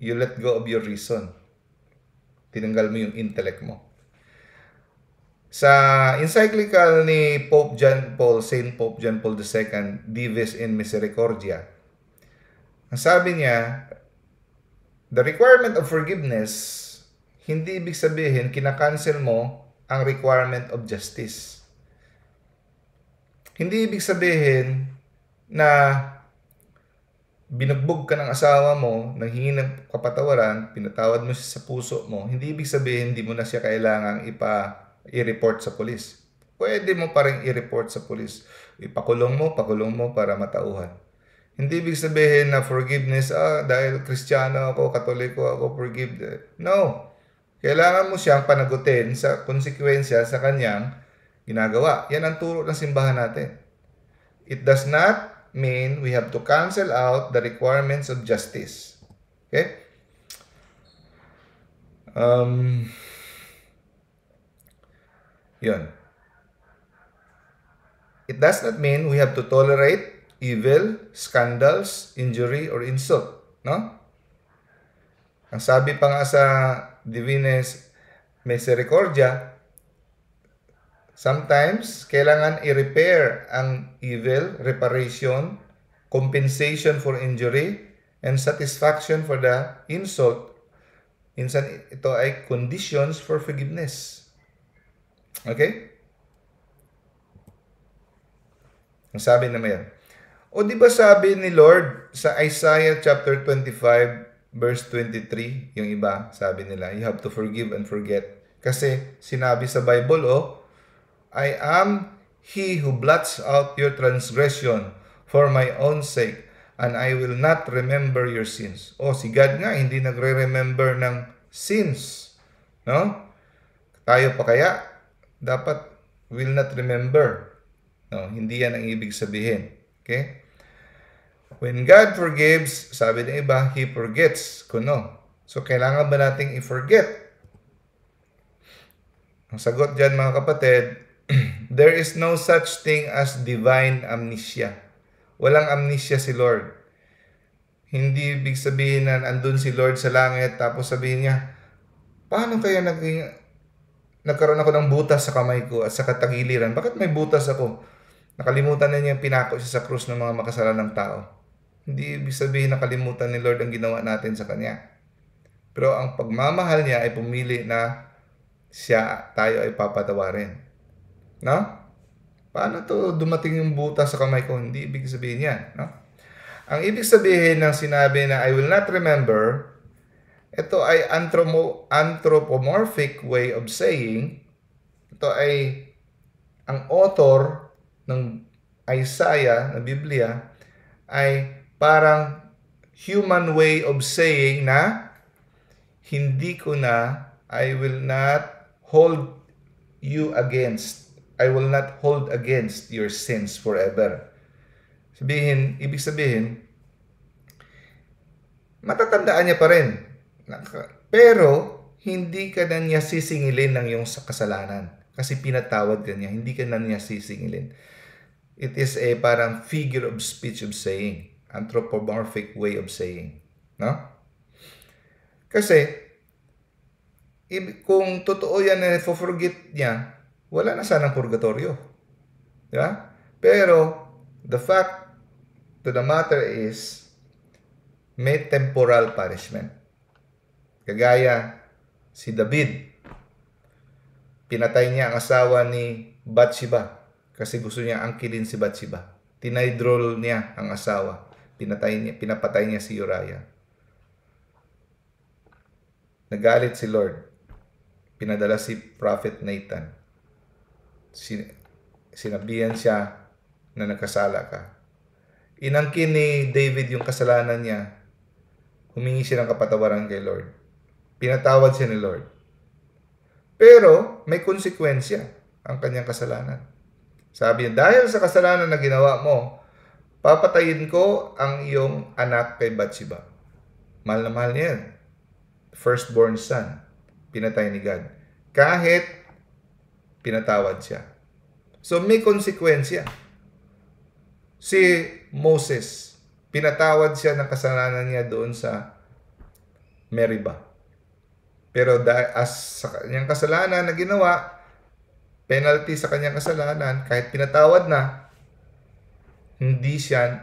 You let go of your reason. Tinanggal mo yung intellect mo. Sa encyclical ni Pope John Paul, Saint Pope John Paul II, Divis in Misericordia, ang sabi niya, the requirement of forgiveness, hindi ibig sabihin, kinakancel mo ang requirement of justice. Hindi ibig sabihin na binugbog ka ng asawa mo, nanghingi ng kapatawaran, pinatawad mo siya sa puso mo, hindi ibig sabihin hindi mo na siya kailangang i-report sa pulis. Pwede mo pa rin i-report sa pulis. Pakulong mo para matauhan. Hindi ibig sabihin na forgiveness, dahil Kristiyano ako, Katoliko ako, forgive. No. Kailangan mo siyang panagutin sa konsekwensya sa kanyang ginagawa. Yan ang turo ng simbahan natin. It does not mean we have to cancel out the requirements of justice. Okay? Yun. It does not mean we have to tolerate evil, scandals, injury, or insult. No? Ang sabi pa nga sa Divines Misericordia, sometimes, kailangan i-repair ang evil, reparation, compensation for injury, and satisfaction for the insult. Minsan, ito ay conditions for forgiveness. Okay? Ang sabi naman yan. O di ba sabi ni Lord sa Isaiah chapter 25, verse 23, yung iba, sabi nila, you have to forgive and forget. Kasi sinabi sa Bible, I am he who blots out your transgression for my own sake, and I will not remember your sins. Si God nga, hindi nagre-remember ng sins. No? Tayo pa kaya, dapat will not remember. No, hindi yan ang ibig sabihin. Okay? When God forgives, sabi ng iba, He forgets. Kuno. So, kailangan ba nating i-forget? Ang sagot dyan, mga kapatid, there is no such thing as divine amnesia. Walang amnesia si Lord. Hindi ibig sabihin na andun si Lord sa langit tapos sabihin niya, paano kaya nagkaroon ako ng butas sa kamay ko at sa katagiliran? Bakit may butas ako? Nakalimutan na niya yung pinako siya sa krus ng mga makasalanang tao. Hindi ibig sabihin nakalimutan ni Lord ang ginawa natin sa Kanya. Pero ang pagmamahal niya ay pumili na tayo ay papatawarin. No? Paano to dumating yung butas sa kamay ko? Hindi ibig sabihin yan. No? Ang ibig sabihin ng sinabi na I will not remember, ito ay anthropomorphic way of saying, ito ay ang author ng Isaiah na Biblia ay parang human way of saying na hindi ko na, I will not hold you against. I will not hold against your sins forever. Ibig sabihin, matatandaan niya pa rin. Pero, hindi ka na niya sisingilin ng iyong kasalanan. Kasi pinatawad ka niya, hindi ka na niya sisingilin. It is a parang figure of speech of saying. Anthropomorphic way of saying. No? Kasi, kung totoo yan na forget niya, wala na sanang purgatorio. Diba? Pero, the fact to the matter is, may temporal punishment. Kagaya, si David, pinatay niya ang asawa ni Bathsheba kasi gusto niya angkilin si Bathsheba. Tinaydrol niya ang asawa. Pinapatay niya si Uriah. Nagalit si Lord. Pinadala si Prophet Nathan. Sinabihan siya na nagkasala ka. Inangkin ni David yung kasalanan niya. Humingi siya ng kapatawaran kay Lord. Pinatawad siya ni Lord. Pero may konsekwensya ang kanyang kasalanan. Sabi niya, dahil sa kasalanan na ginawa mo, papatayin ko ang iyong anak kay Bathsheba. Mahal na mahal niya yan. Firstborn son. Pinatay ni God. Kahit pinatawad siya. So may konsekwensya. Si Moses, pinatawad siya ng kasalanan niya doon sa Meribah. Pero as sa kanyang kasalanan na ginawa, penalty sa kanyang kasalanan, kahit pinatawad na, hindi siya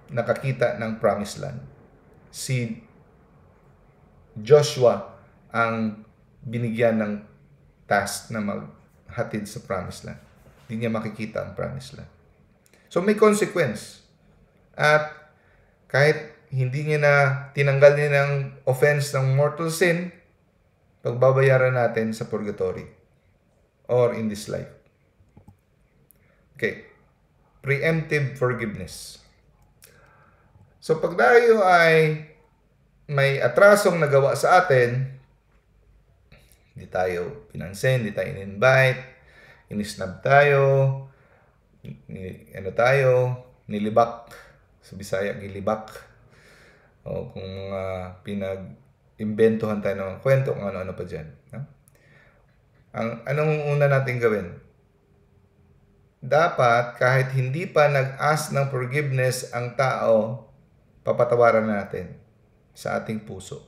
nakakita ng promised land. Si Joshua ang binigyan ng task na maghatid sa promised land. Hindi niya makikita ang promised land. So may consequence. At kahit hindi niya na tinanggal niya ng offense ng mortal sin, pagbabayaran natin sa purgatory or in this life. Okay. Preemptive forgiveness. So pag tayo ay may atrasong nagawa sa atin, hindi tayo pinansin, hindi tayo in-invite, inisnab tayo, nilibak, sa Bisaya, gilibak, o kung pinag-imbentuhan tayo ng kwento, kung ano-ano pa dyan. No? Anong una natin gawin? Dapat, kahit hindi pa nag-ask ng forgiveness ang tao, papatawaran natin sa ating puso.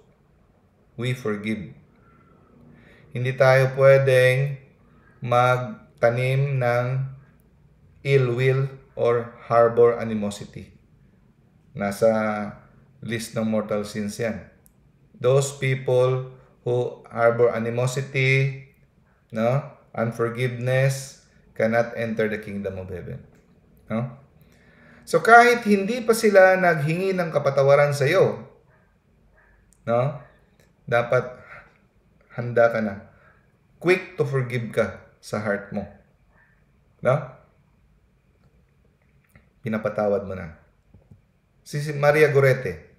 We forgive. Hindi tayo pwedeng magtanim ng ill will or harbor animosity. Nasa list ng mortal sins yan. Those people who harbor animosity, no, unforgiveness, cannot enter the kingdom of heaven. No? So kahit hindi pa sila naghingi ng kapatawaran sa iyo, no, dapat handa ka na. Quick to forgive ka sa heart mo. No? Pinapatawad mo na. Si Maria Gorete,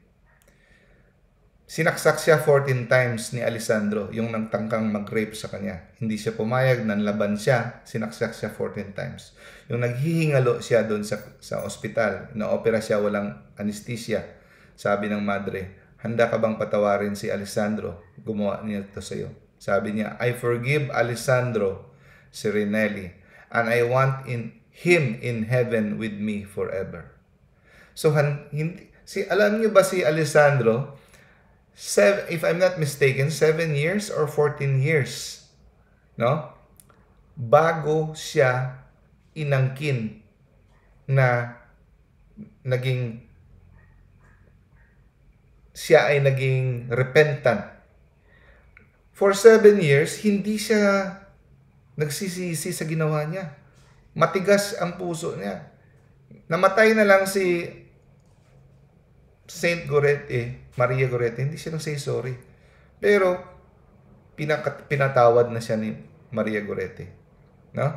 sinaksak siya 14 times ni Alessandro, yung nagtangkang mag-rape sa kanya. Hindi siya pumayag, nanlaban siya, sinaksak siya 14 times. Yung naghihingalo siya doon sa ospital, na-opera siya, walang anesthesia. Sabi ng madre, handa ka bang patawarin si Alessandro? Gumawa niya ito sa'yo. Sabi niya, I forgive Alessandro Sirinelli, and I want him in heaven with me forever. So, alam niyo ba si Alessandro, if I'm not mistaken, 7 years or 14 years, no? Bago siya inangkin na siya ay naging repentant. For 7 years, hindi siya nagsisisi sa ginawa niya. Matigas ang puso niya. Namatay na lang si Saint Gorete, Maria Gorete, hindi siya nag-say sorry. Pero, pinatawad na siya ni Maria Gorete. No?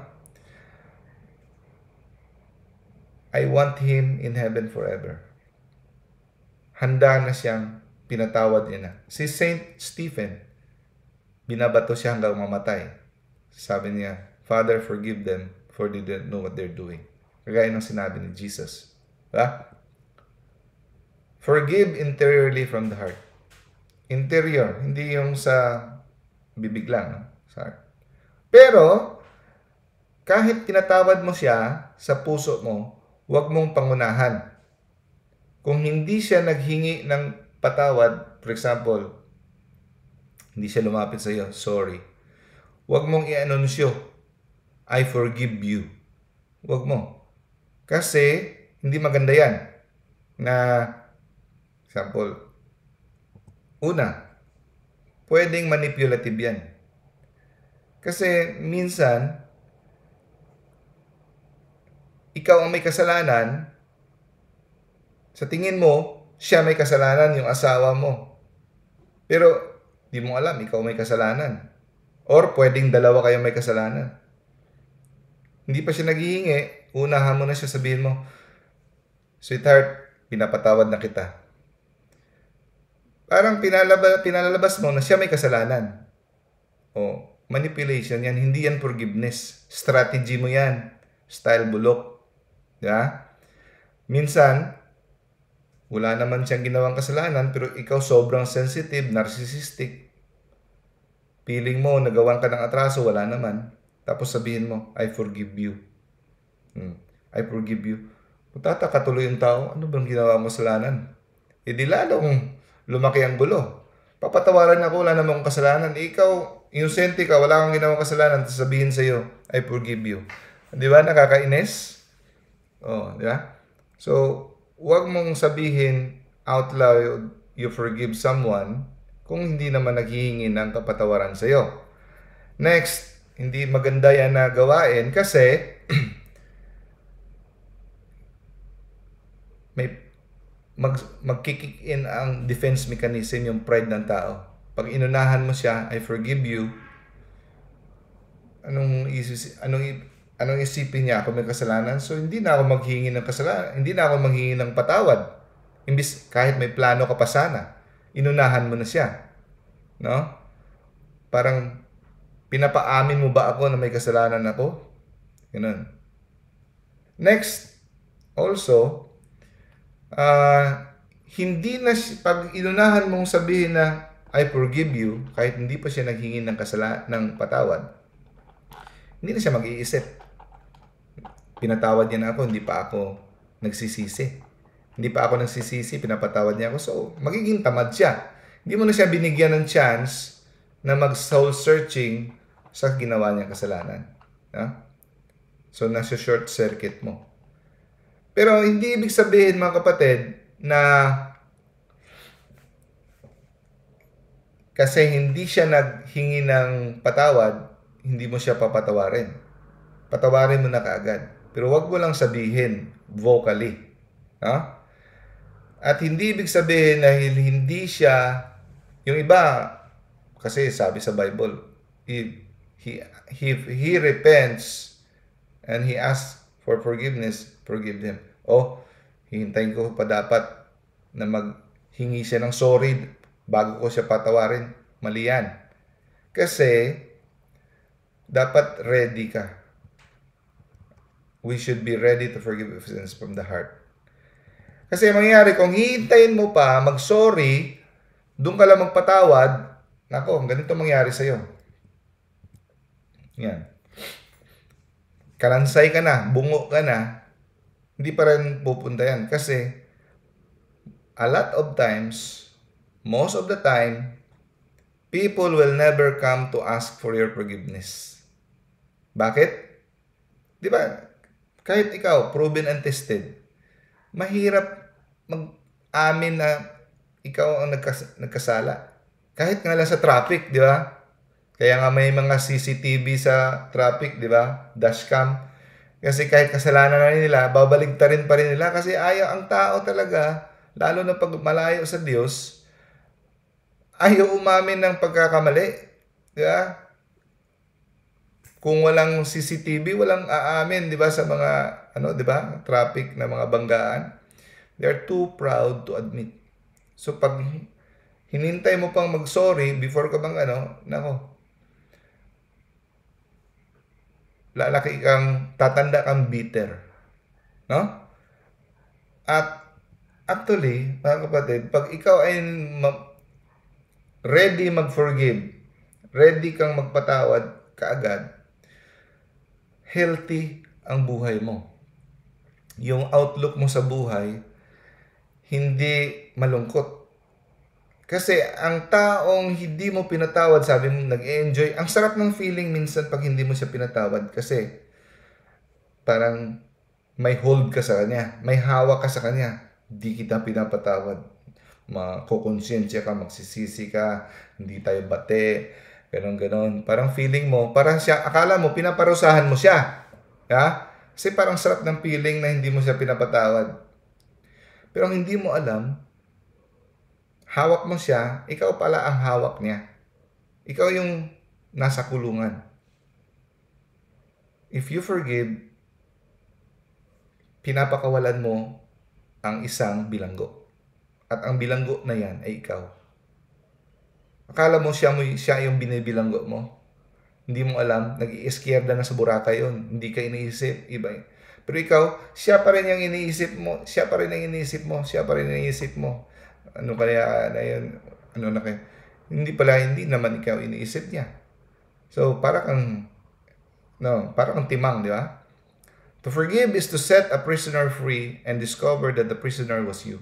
I want him in heaven forever. Handa na siyang pinatawad niya na. Si Saint Stephen, binabato siya hanggang mamatay. Sabi niya, Father, forgive them, for they don't know what they're doing. Kagaya ng sinabi ni Jesus. Diba? Forgive interiorly from the heart. Interior, hindi yung sa bibig lang. No? Sa heart. Pero, kahit tinatawad mo siya sa puso mo, huwag mong pangunahan. Kung hindi siya naghingi ng patawad, for example, hindi siya lumapit sa iyo, sorry. Huwag mong i-anunsyo, I forgive you. Huwag mo. Kasi, hindi maganda yan. Na, example, una, pwedeng manipulative yan. Kasi, minsan, ikaw ang may kasalanan, sa tingin mo, siya may kasalanan, yung asawa mo. Pero, di mo alam, ikaw may kasalanan. Or, pwedeng dalawa kayo may kasalanan. Hindi pa siya naghihingi, unahan mo na siya, sabihin mo, sweetheart, pinapatawad na kita. Parang pinalalabas mo na siya may kasalanan. O, manipulation yan. Hindi yan forgiveness. Strategy mo yan. Style bulok. Diba? Minsan, wala naman siyang ginawang kasalanan, pero ikaw sobrang sensitive, narcissistic. Feeling mo, nagawan ka ng atraso, wala naman. Tapos sabihin mo, I forgive you. I forgive you. Magtataka tuloy yung tao, ano bang ginawa mo kasalanan? E di lalong lumaki ang gulo. Papatawaran ako, wala namang kasalanan. Ikaw, inosente ka, wala kang ginawang kasalanan, tapos sabihin sa'yo, I forgive you. Di ba? Nakakainis? Oh, di ba? So, huwag mong sabihin out loud, you forgive someone, kung hindi naman naghihingi ng kapatawaran sa'yo. Next, hindi maganda yan na gawain kasi mag-kick in ang defense mechanism, yung pride ng tao. Pag inunahan mo siya, I forgive you, anong isipin niya, ako may kasalanan? So, hindi na ako maghingi ng kasalanan. Hindi na ako maghingi ng patawad. Imbis, kahit may plano ka pa sana, inunahan mo na siya. No? Parang, pinapaamin mo ba ako na may kasalanan ako? Ganun. Next, also, hindi na, pag inunahan mong sabihin na, I forgive you, kahit hindi pa siya naghingi ng patawad, hindi na siya mag-iisip. Pinatawad niya na ako, hindi pa ako nagsisisi. Hindi pa ako nagsisisi, pinapatawad niya ako. So, magiging tamad siya. Hindi mo na siya binigyan ng chance na mag-soul searching sa ginawa niyang kasalanan. So, nasa short circuit mo. Pero, hindi ibig sabihin, mga kapatid, na kasi hindi siya naghingi ng patawad, hindi mo siya papatawarin. Patawarin mo na kaagad. Pero wag mo lang sabihin vocally. At hindi ibig sabihin na hindi siya, yung iba, kasi sabi sa Bible, he repents and he asks for forgiveness, forgive him. O, hihintayin ko pa dapat na maghingi siya ng sorry bago ko siya patawarin. Mali yan. Kasi, dapat ready ka. We should be ready to forgive sins from the heart. Kasi mangyayari, kung hihintayin mo pa, mag-sorry, doon ka lang magpatawad, nako, ganito mangyayari sa'yo. Yan. Kalansay ka na, bungo ka na, hindi pa rin pupunta yan. Kasi, a lot of times, most of the time, people will never come to ask for your forgiveness. Bakit? Di ba? Kahit ikaw, proven and tested, mahirap mag-amin na ikaw ang nagkasala. Kahit nga lang sa traffic, di ba? Kaya nga may mga CCTV sa traffic, di ba? Dashcam. Kasi kahit kasalanan na nila, babaligtarin pa rin nila kasi ayaw ang tao talaga, lalo na pag malayo sa Diyos, ayaw umamin ng pagkakamali. Di ba? Kung walang CCTV, walang aamin, di ba, sa mga, di ba, traffic na mga banggaan. They are too proud to admit. So, pag hinintay mo pang mag-sorry before ka bang, nako, lalaki kang, tatanda kang bitter. No? At, actually, mga kapatid, pag ikaw ay ready mag-forgive, ready kang magpatawad kaagad, healthy ang buhay mo. Yung outlook mo sa buhay, hindi malungkot. Kasi ang taong hindi mo pinatawad, sabi mo, nag-enjoy. Ang sarap ng feeling minsan pag hindi mo siya pinatawad kasi parang may hold ka sa kanya, may hawak ka sa kanya. Hindi kita pinapatawad. Makukonsensya ka, magsisisi ka, hindi tayo bate, ganon. Parang feeling mo, parang siya, akala mo, pinaparusahan mo siya. Ya? Kasi parang sarap ng feeling na hindi mo siya pinapatawad. Pero ang hindi mo alam, hawak mo siya, ikaw pala ang hawak niya. Ikaw yung nasa kulungan. If you forgive, pinapakawalan mo ang isang bilanggo. At ang bilanggo na yan ay ikaw. Akala mo siya yung binibilanggo mo. Hindi mo alam, nag-i-izquierda na sa Boracay yun. Hindi ka iniisip, iba. Pero ikaw, siya pa rin yung iniisip mo. Siya pa rin ang iniisip mo. Siya pa rin ang iniisip mo. Ano kaya na yun? Ano na kaya? Hindi naman ikaw iniisip niya. So, para kang timang, di ba? To forgive is to set a prisoner free and discover that the prisoner was you.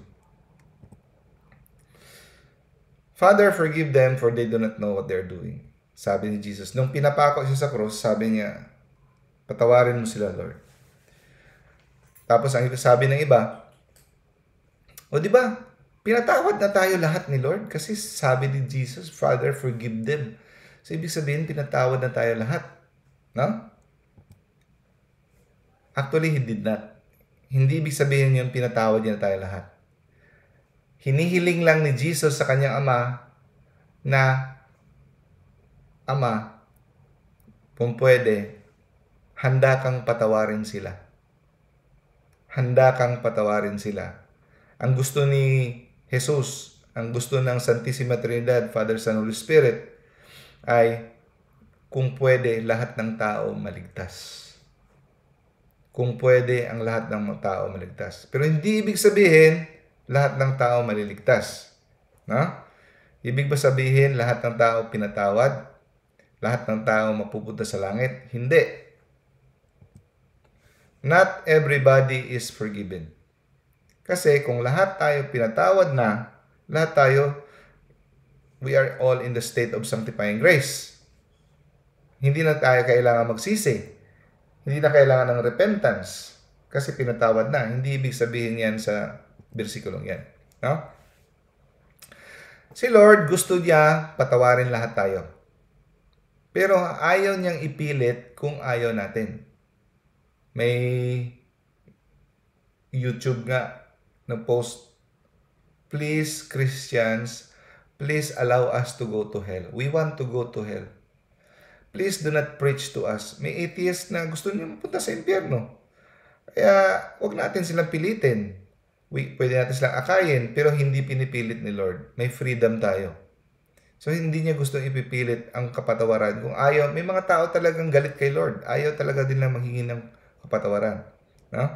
Father, forgive them for they do not know what they're doing. Sabi ni Jesus. Nung pinapako siya sa cross, sabi niya, patawarin mo sila, Lord. Tapos ang sabi ng iba, o di ba, pinatawad na tayo lahat ni Lord kasi sabi ni Jesus, Father, forgive them. So ibig sabihin, pinatawad na tayo lahat. No? Actually, He did not. Hindi ibig sabihin yun, pinatawad niya na tayo lahat. Hinihiling lang ni Jesus sa kanyang ama na, Ama, kung pwede, handa kang patawarin sila. Handa kang patawarin sila. Ang gusto ni Jesus, ang gusto ng Santissima Trinidad, Father, Son, Holy Spirit, ay kung pwede, lahat ng tao maligtas. Kung pwede, ang lahat ng tao maligtas. Pero hindi ibig sabihin, lahat ng tao maliligtas. No? Ibig ba sabihin, lahat ng tao pinatawad? Lahat ng tao mapupunta sa langit? Hindi. Not everybody is forgiven. Kasi kung lahat tayo pinatawad na, lahat tayo, we are all in the state of sanctifying grace. Hindi na tayo kailangan magsisi. Hindi na kailangan ng repentance. Kasi pinatawad na. Hindi ibig sabihin yan sa versikulong yan. No? Si Lord gusto niya patawarin lahat tayo. Pero ayaw niyang ipilit kung ayaw natin. May YouTube nga na post, please Christians, please allow us to go to hell. We want to go to hell. please do not preach to us. May atheist na gusto niyo mapunta sa impyerno. Kaya wag natin silang pilitin. Pwede natin silang akayin, pero hindi pinipilit ni Lord. May freedom tayo. So, hindi niya gustong ipipilit ang kapatawaran. Kung ayaw, may mga tao talagang galit kay Lord. Ayaw talaga din lang manghingi ng kapatawaran. No?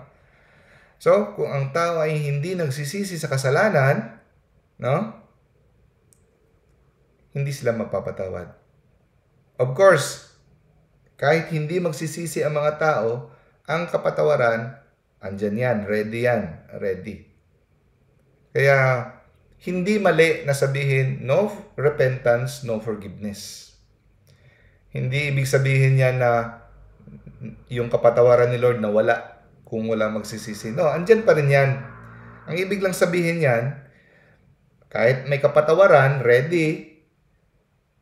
So, kung ang tao ay hindi nagsisisi sa kasalanan, no? Hindi sila mapapatawad. Of course, kahit hindi magsisisi ang mga tao, ang kapatawaran, andyan yan, ready. Kaya, hindi mali na sabihin, no repentance, no forgiveness. Hindi ibig sabihin niya na yung kapatawaran ni Lord na wala kung wala magsisisi. No, andyan pa rin yan. Ang ibig lang sabihin yan, kahit may kapatawaran, ready,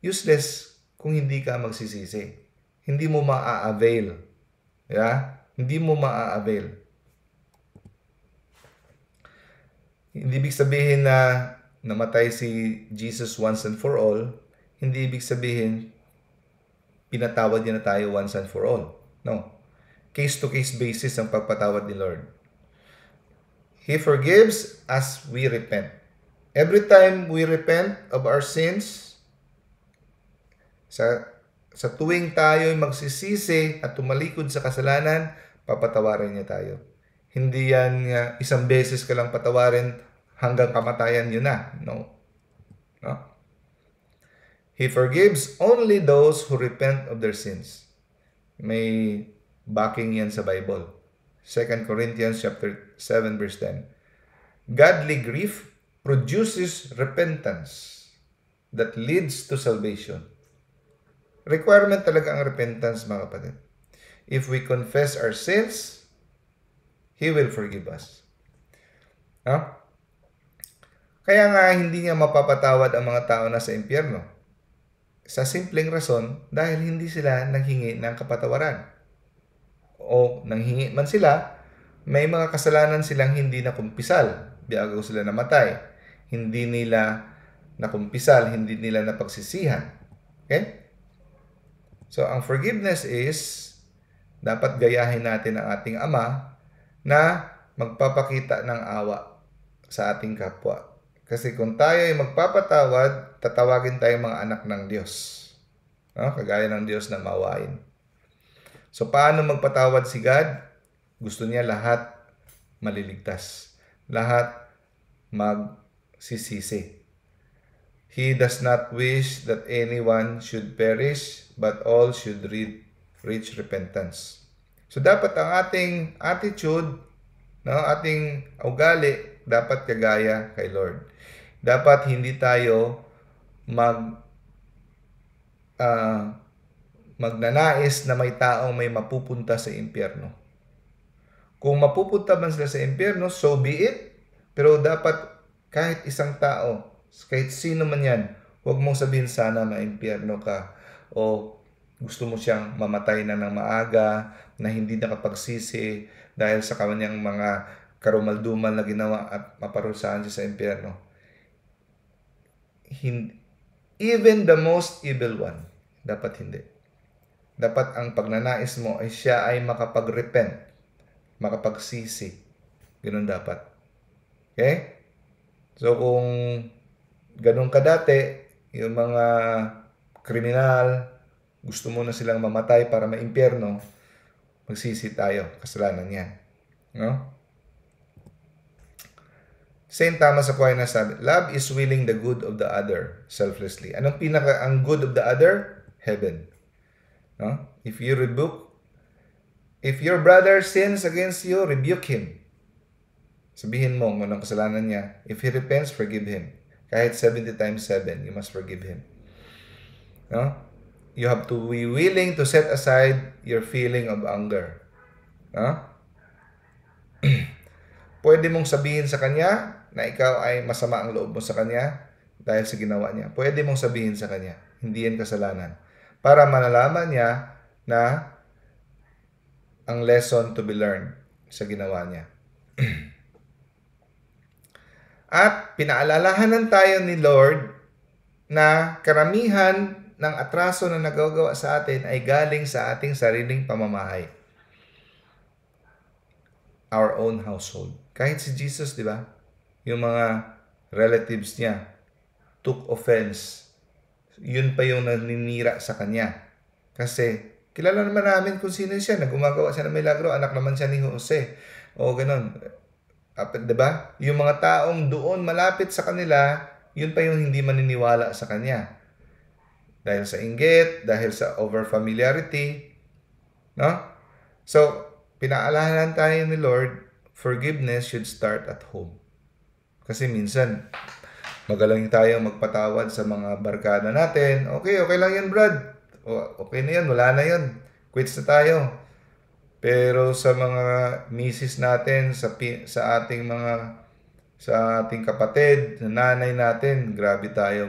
useless kung hindi ka magsisisi. Hindi mo maa-avail. Yeah? Hindi mo maa-avail. Hindi ibig sabihin na namatay si Jesus once and for all. Hindi ibig sabihin pinatawad niya na tayo once and for all. No. Case-to-case basis ang pagpatawad ni Lord. He forgives as we repent. Every time we repent of our sins, sa tuwing tayo ay magsisisi at tumalikod sa kasalanan, papatawarin niya tayo. Hindi yan isang beses ka lang patawarin hanggang kamatayan yun na. No. He forgives only those who repent of their sins. May backing yan sa Bible. 2 Corinthians chapter 7 verse 10. Godly grief produces repentance that leads to salvation. Requirement talaga ang repentance, mga kapatid. If we confess our sins, He will forgive us. No? Kaya nga hindi niya mapapatawad ang mga tao na sa impyerno. Sa simpleng rason, dahil hindi sila nanghingi ng kapatawaran. O nanghingi man sila, may mga kasalanan silang hindi nakumpisal. Bago sila namatay. Hindi nila nakumpisal, hindi nila napagsisihan. Okay? So, ang forgiveness is, dapat gayahin natin ang ating Ama na magpapakita ng awa sa ating kapwa. Kasi kung tayo ay magpapatawad, tatawagin tayong mga anak ng Diyos. No? Kagaya ng Diyos na maawain. So, paano magpatawad si God? Gusto niya lahat maliligtas. Lahat magsisisi. He does not wish that anyone should perish, but all should reach repentance. So, dapat ang ating attitude, no, ating ugali, dapat kagaya kay Lord. Dapat hindi tayo magnanais na may taong may mapupunta sa impyerno. Kung mapupunta man sila sa impyerno, so be it. Pero dapat kahit isang tao, kahit sino man yan, huwag mong sabihin sana maimpyerno ka o gusto mo siyang mamatay na ng maaga, na hindi nakapagsisi dahil sa kanyang mga karumaldumal na ginawa at maparusahan siya sa impyerno. Even the most evil one, dapat hindi. Dapat ang pagnanais mo ay siya ay makapag-repent, makapagsisi. Ganun dapat. Okay? So kung ganun ka dati, yung mga kriminal, gusto mo na silang mamatay para maimpyerno, magsisi tayo. Kasalanan yan. No? Saint Thomas Aquinas sabi, love is willing the good of the other selflessly. Anong ang good of the other? Heaven. No? If your brother sins against you, rebuke him. Sabihin mo kung anong kasalanan niya. If he repents, forgive him. Kahit 70 times 7, you must forgive him. No? You have to be willing to set aside your feeling of anger. No? Pwede mong sabihin sa kanya na ikaw ay masama ang loob mo sa kanya dahil sa ginawa niya. Pwede mong sabihin sa kanya. Hindi yan kasalanan. Para malalaman niya na ang lesson to be learned sa ginawa niya. At pinaalalahanan tayo ni Lord na karamihan ng atraso na nagagawa sa atin ay galing sa ating sariling pamamahay. Our own household. Kahit si Jesus, di ba? Yung mga relatives niya took offense. Yun pa yung naninira sa kanya. Kasi kilala naman namin kung sino siya. Nagumagawa siya ng milagro. Anak naman siya ni Jose. O ganun. Diba? Yung mga taong doon malapit sa kanila, yun pa yung hindi maniniwala sa kanya. Dahil sa inggit, dahil sa over-familiarity. No? So, pinaalahan tayo ni Lord, forgiveness should start at home. Kasi minsan, magaling tayo magpatawad sa mga barkada natin. Okay lang yan, Brad. Okay na yan, wala na yan. Quits na tayo. Pero sa mga misis natin, sa ating kapatid, nanay natin, grabe tayo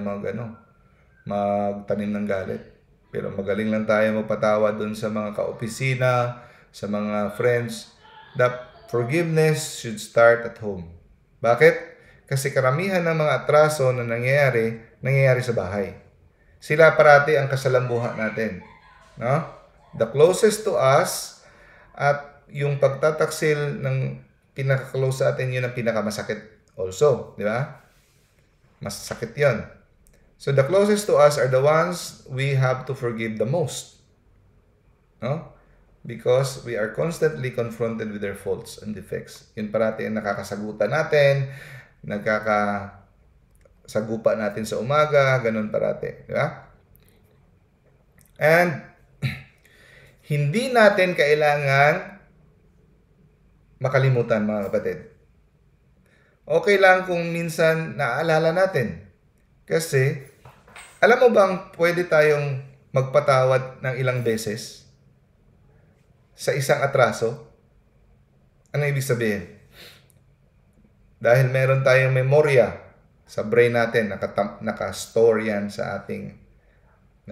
magtanim ng galit. Pero magaling lang tayo magpatawad dun sa mga kaopisina, sa mga friends. The forgiveness should start at home. Bakit? Kasi karamihan ng mga atraso na nangyayari sa bahay. Sila parati ang kasalambuhan natin. No? The closest to us at yung pagtataksil ng pinaka-close sa atin, yun ang pinakamasakit also. Di ba? Masakit yun. So the closest to us are the ones we have to forgive the most. No? Because we are constantly confronted with their faults and defects. Yun parati ang nakakasagutan natin, nagkakasagupa natin sa umaga, ganun parati. Di ba? And hindi natin kailangan makalimutan, mga kapatid. Okay lang kung minsan naaalala natin. Kasi, alam mo bang pwede tayong magpatawad ng ilang beses sa isang atraso? Ano ibig sabihin? Dahil meron tayong memorya sa brain natin, naka-store yan sa ating.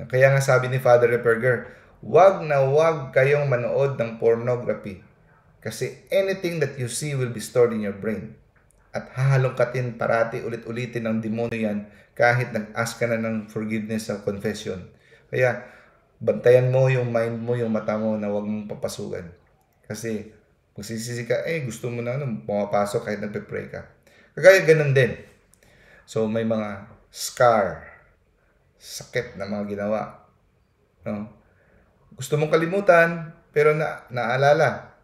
Kaya nga sabi ni Father Reperger, wag kayong manood ng pornography. Kasi anything that you see will be stored in your brain. At hahalongkatin parati, ulit-ulitin ng demonyo yan kahit nag-ask ka na ng forgiveness sa confession. Kaya, bantayan mo yung mind mo, yung mata mo na huwag mong papasukan. Kasi, magsisisi ka, gusto mo na pumapasok kahit nagpe-pray ka. Kagaya ganun din. So, may mga scar, sakit na mga ginawa. No? Gusto mong kalimutan, pero naalala.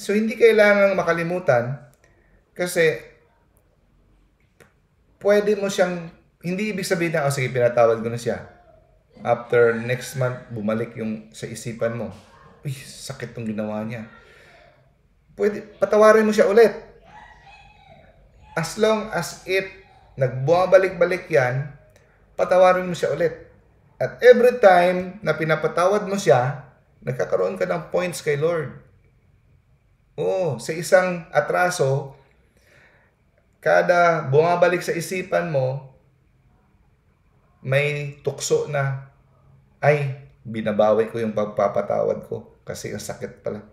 So, hindi kailangang makalimutan kasi pwede mo siyang, hindi ibig sabihin na, sige, pinatawad ko na siya. After next month, bumalik yung sa isipan mo. Uy, sakit tong ginawa niya. Pwede, patawarin mo siya ulit. As long as nagbumabalik-balik yan, patawarin mo siya ulit. At every time na pinapatawad mo siya, nagkakaroon ka ng points kay Lord. Sa isang atraso, kada bumabalik sa isipan mo, may tukso na, binabawi ko yung pagpapatawad ko kasi ang sakit pala.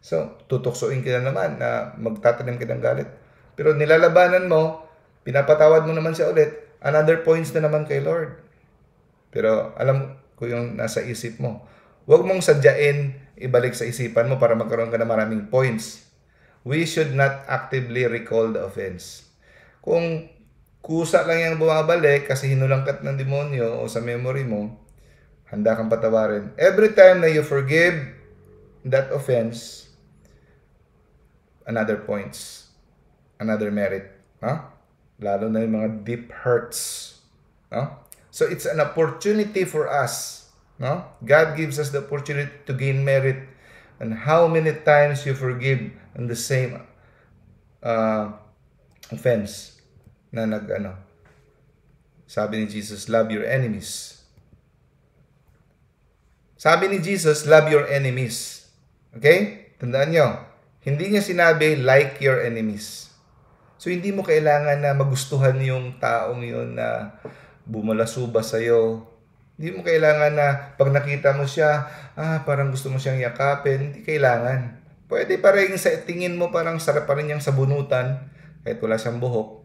So, tutuksoin ka na naman na magtatanim ka ng galit. Pero nilalabanan mo, pinapatawad mo naman siya ulit, another points na naman kay Lord. Pero alam ko yung nasa isip mo. Huwag mong sadyain ibalik sa isipan mo para magkaroon ka ng maraming points. We should not actively recall the offense. Kung kusa lang yung bumabalik kasi hinulangkat ng demonyo o sa memory mo, handa kang patawarin. Every time na you forgive that offense, another points, another merit. Lalo na yung mga deep hurts. So it's an opportunity for us. God gives us the opportunity to gain merit. And how many times you forgive on the same offense na sabi ni Jesus, love your enemies. Sabi ni Jesus, love your enemies. Okay? Tandaan nyo, hindi niya sinabi, like your enemies. So, hindi mo kailangan na magustuhan yung taong yun na bumalasuba sa'yo. Hindi mo kailangan na pag nakita mo siya, parang gusto mo siyang yakapin. Hindi kailangan. Pwede pa rin sa tingin mo parang sarap pa rin niyang sabunutan kahit wala siyang buhok.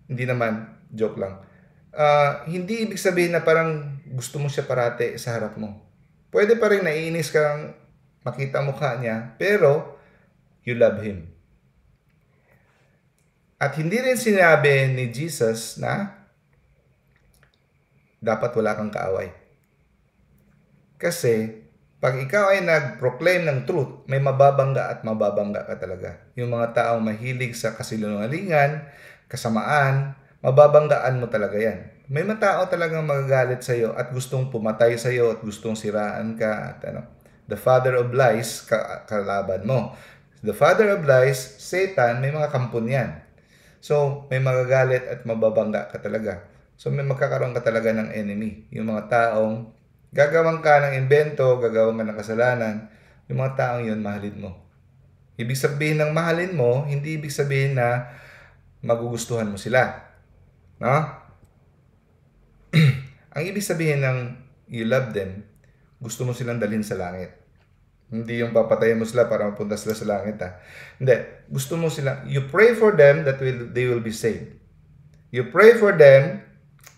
Hindi naman, joke lang. hindi ibig sabihin na parang gusto mo siya parate sa harap mo. Pwede pa rin naiinis kang makita mukha niya, pero you love him. At hindi rin sinabi ni Jesus na dapat wala kang kaaway. Kasi pag ikaw ay nag-proclaim ng truth, may mababangga at mababangga ka talaga. Yung mga taong mahilig sa kasinungalingan, kasamaan, mababanggaan mo talaga yan. May mga tao talagang magagalit sa iyo at gustong pumatay sa iyo at gustong siraan ka. At the father of lies, kalaban mo. The father of lies, Satan, may mga kampon yan. So, may magagalit at mababangga ka talaga. So, may magkakaroon ka talaga ng enemy. Yung mga taong gagawan ka ng invento, gagawan ka ng kasalanan, yung mga taong yun, mahalin mo. Ibig sabihin ng mahalin mo, hindi ibig sabihin na magugustuhan mo sila. No? Ang ibig sabihin ng you love them, gusto mo silang dalhin sa langit. Hindi yung papatayin mo sila para mapunta sila sa langit. Hindi. Gusto mo sila, you pray for them that they will be saved. You pray for them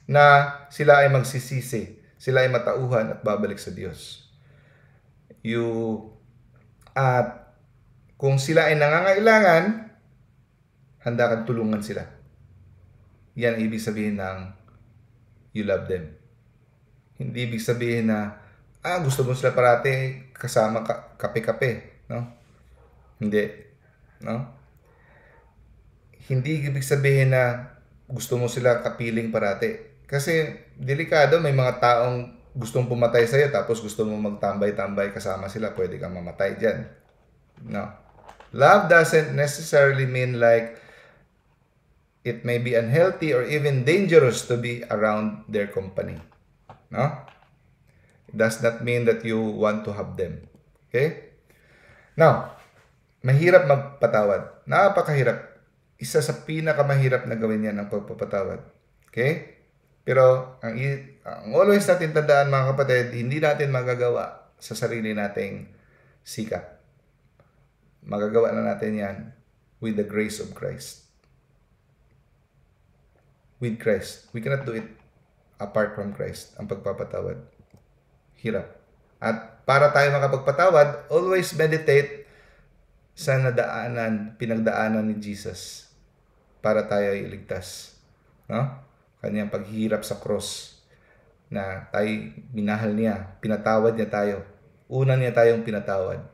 na sila ay magsisisi. Sila ay matauhan at babalik sa Diyos. At kung sila ay nangangailangan, handa kang tulungan sila. Yan ang ibig sabihin ng you love them. Hindi ibig sabihin na, gusto mo sila parati kasama kape-kape. No? Hindi. No? Hindi ibig sabihin na gusto mo sila kapiling parati. Kasi delikado, may mga taong gustong pumatay sa'yo tapos gusto mo magtambay-tambay kasama sila, pwede kang mamatay dyan. No. Love doesn't necessarily mean like it may be unhealthy or even dangerous to be around their company. No? It does not mean that you want to have them. Okay? Now, mahirap magpatawad. Napakahirap. Isa sa pinakamahirap na gawin yan ang pagpapatawad. Okay? Pero ang always natin tandaan, mga kapatid, hindi natin magagawa sa sarili nating sikap. Magagawa na natin yan with the grace of Christ. With Christ. We cannot do it apart from Christ, ang pagpapatawad. Hirap. At para tayo makapagpatawad, always meditate sa pinagdaanan ni Jesus para tayo iligtas. No? Kanyang paghihirap sa cross na tayo minahal niya, pinatawad niya tayo. Una niya tayong pinatawad.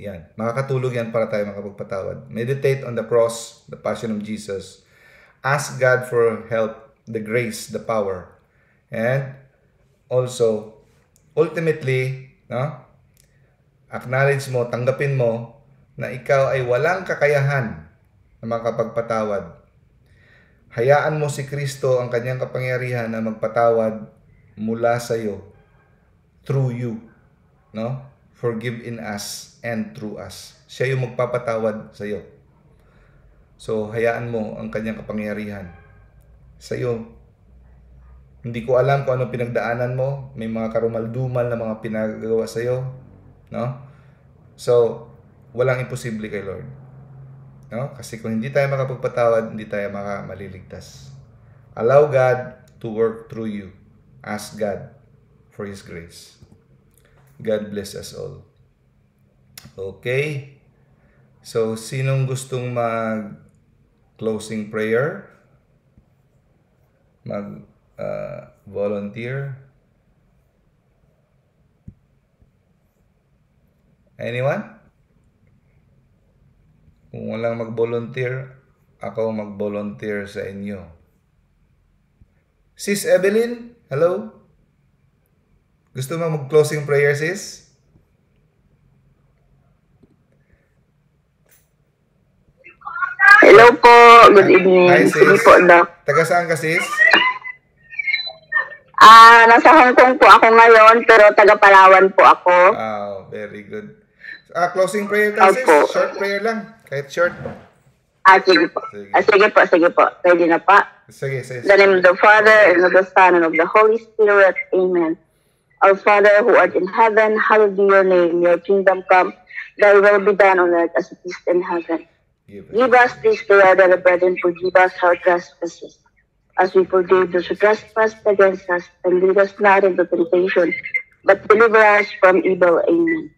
Yan. Makakatulog yan para tayo makapagpatawad. Meditate on the cross, the passion of Jesus. Ask God for help, the grace, the power. And also, ultimately, no? Acknowledge mo, tanggapin mo na ikaw ay walang kakayahan na makapagpatawad. Hayaan mo si Kristo ang kanyang kapangyarihan na magpatawad mula sa iyo, through you, no? Forgive in us and through us. Siya yung magpapatawad sa iyo. So, hayaan mo ang kanyang kapangyarihan sa iyo. Hindi ko alam kung ano pinagdaanan mo. May mga karumaldumal na mga pinagagawa sa iyo, no? So, walang imposible kay Lord. No? Kasi kung hindi tayo makapagpatawad, hindi tayo maliligtas. Allow God to work through you. Ask God for His grace. God bless us all. Okay? So, sinong gustong mag-closing prayer? Volunteer? Anyone? Kung walang mag-volunteer, ako mag-volunteer sa inyo. Sis Evelyn, hello? Gusto mo mag-closing prayer, sis? Hello po. Good evening. Hi, sis. Hindi po, Doc. Taga saan ka, sis? Nasa Hong Kong po ako ngayon, pero taga Palawan po ako. Very good. Closing prayer ka, sis? Opo. Short prayer lang. Kahit short. Sige po. Sige po. Ready na pa. Sige, sis. In the name of the Father, and of the Son, and of the Holy Spirit. Amen. Our Father, who art in heaven, hallowed be your name. Your kingdom come, thy will be done on earth as it is in heaven. Give us this day our daily bread, and forgive us our trespasses, as we forgive those who trespass against us, and lead us not into temptation, but deliver us from evil. Amen.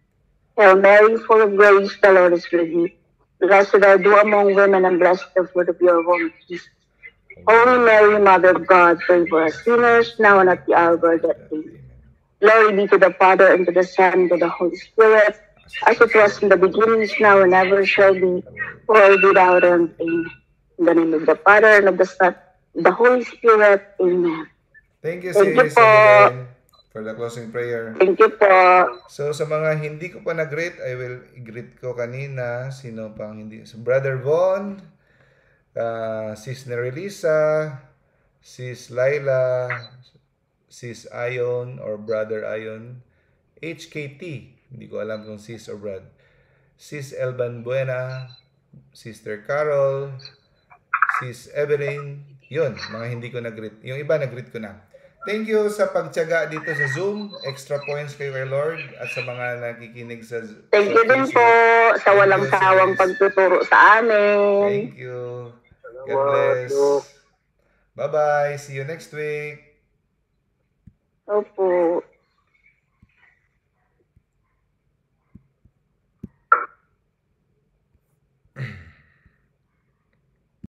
Hail Mary, full of grace, the Lord is with thee. Blessed are thou among women, and blessed the fruit of your womb, Jesus. Holy Mary, Mother of God, pray for us sinners, now and at the hour of our death. Amen. Glory be to the Father, and to the Son, and to the Holy Spirit, as it was in the beginning, is now, and ever shall be, world without end. Amen. In the name of the Father, and of the Son, and the Holy Spirit. Amen. Thank you, Thank you sis po. Annabelle, for the closing prayer. Thank you po. So, sa mga hindi ko pa nag-greet, I will greet ko kanina. Sino pang hindi? So, Brother Von, Sis Nerelisa, Sis Laila, Sis Ayon or Brother Ayon, HKT, hindi ko alam kung sis or brad, Sis Elban Buena, Sister Carol, Sis Evelyn, yun, mga hindi ko nag-greet. Yung iba nag-greet ko na. Thank you sa pagtiyaga dito sa Zoom. Extra points kayo kay Lord at sa mga nakikinig sa Thank you din po sa walang sawang pagtuturo sa amin. Thank you. God bless. Bye-bye. See you next week. Opo.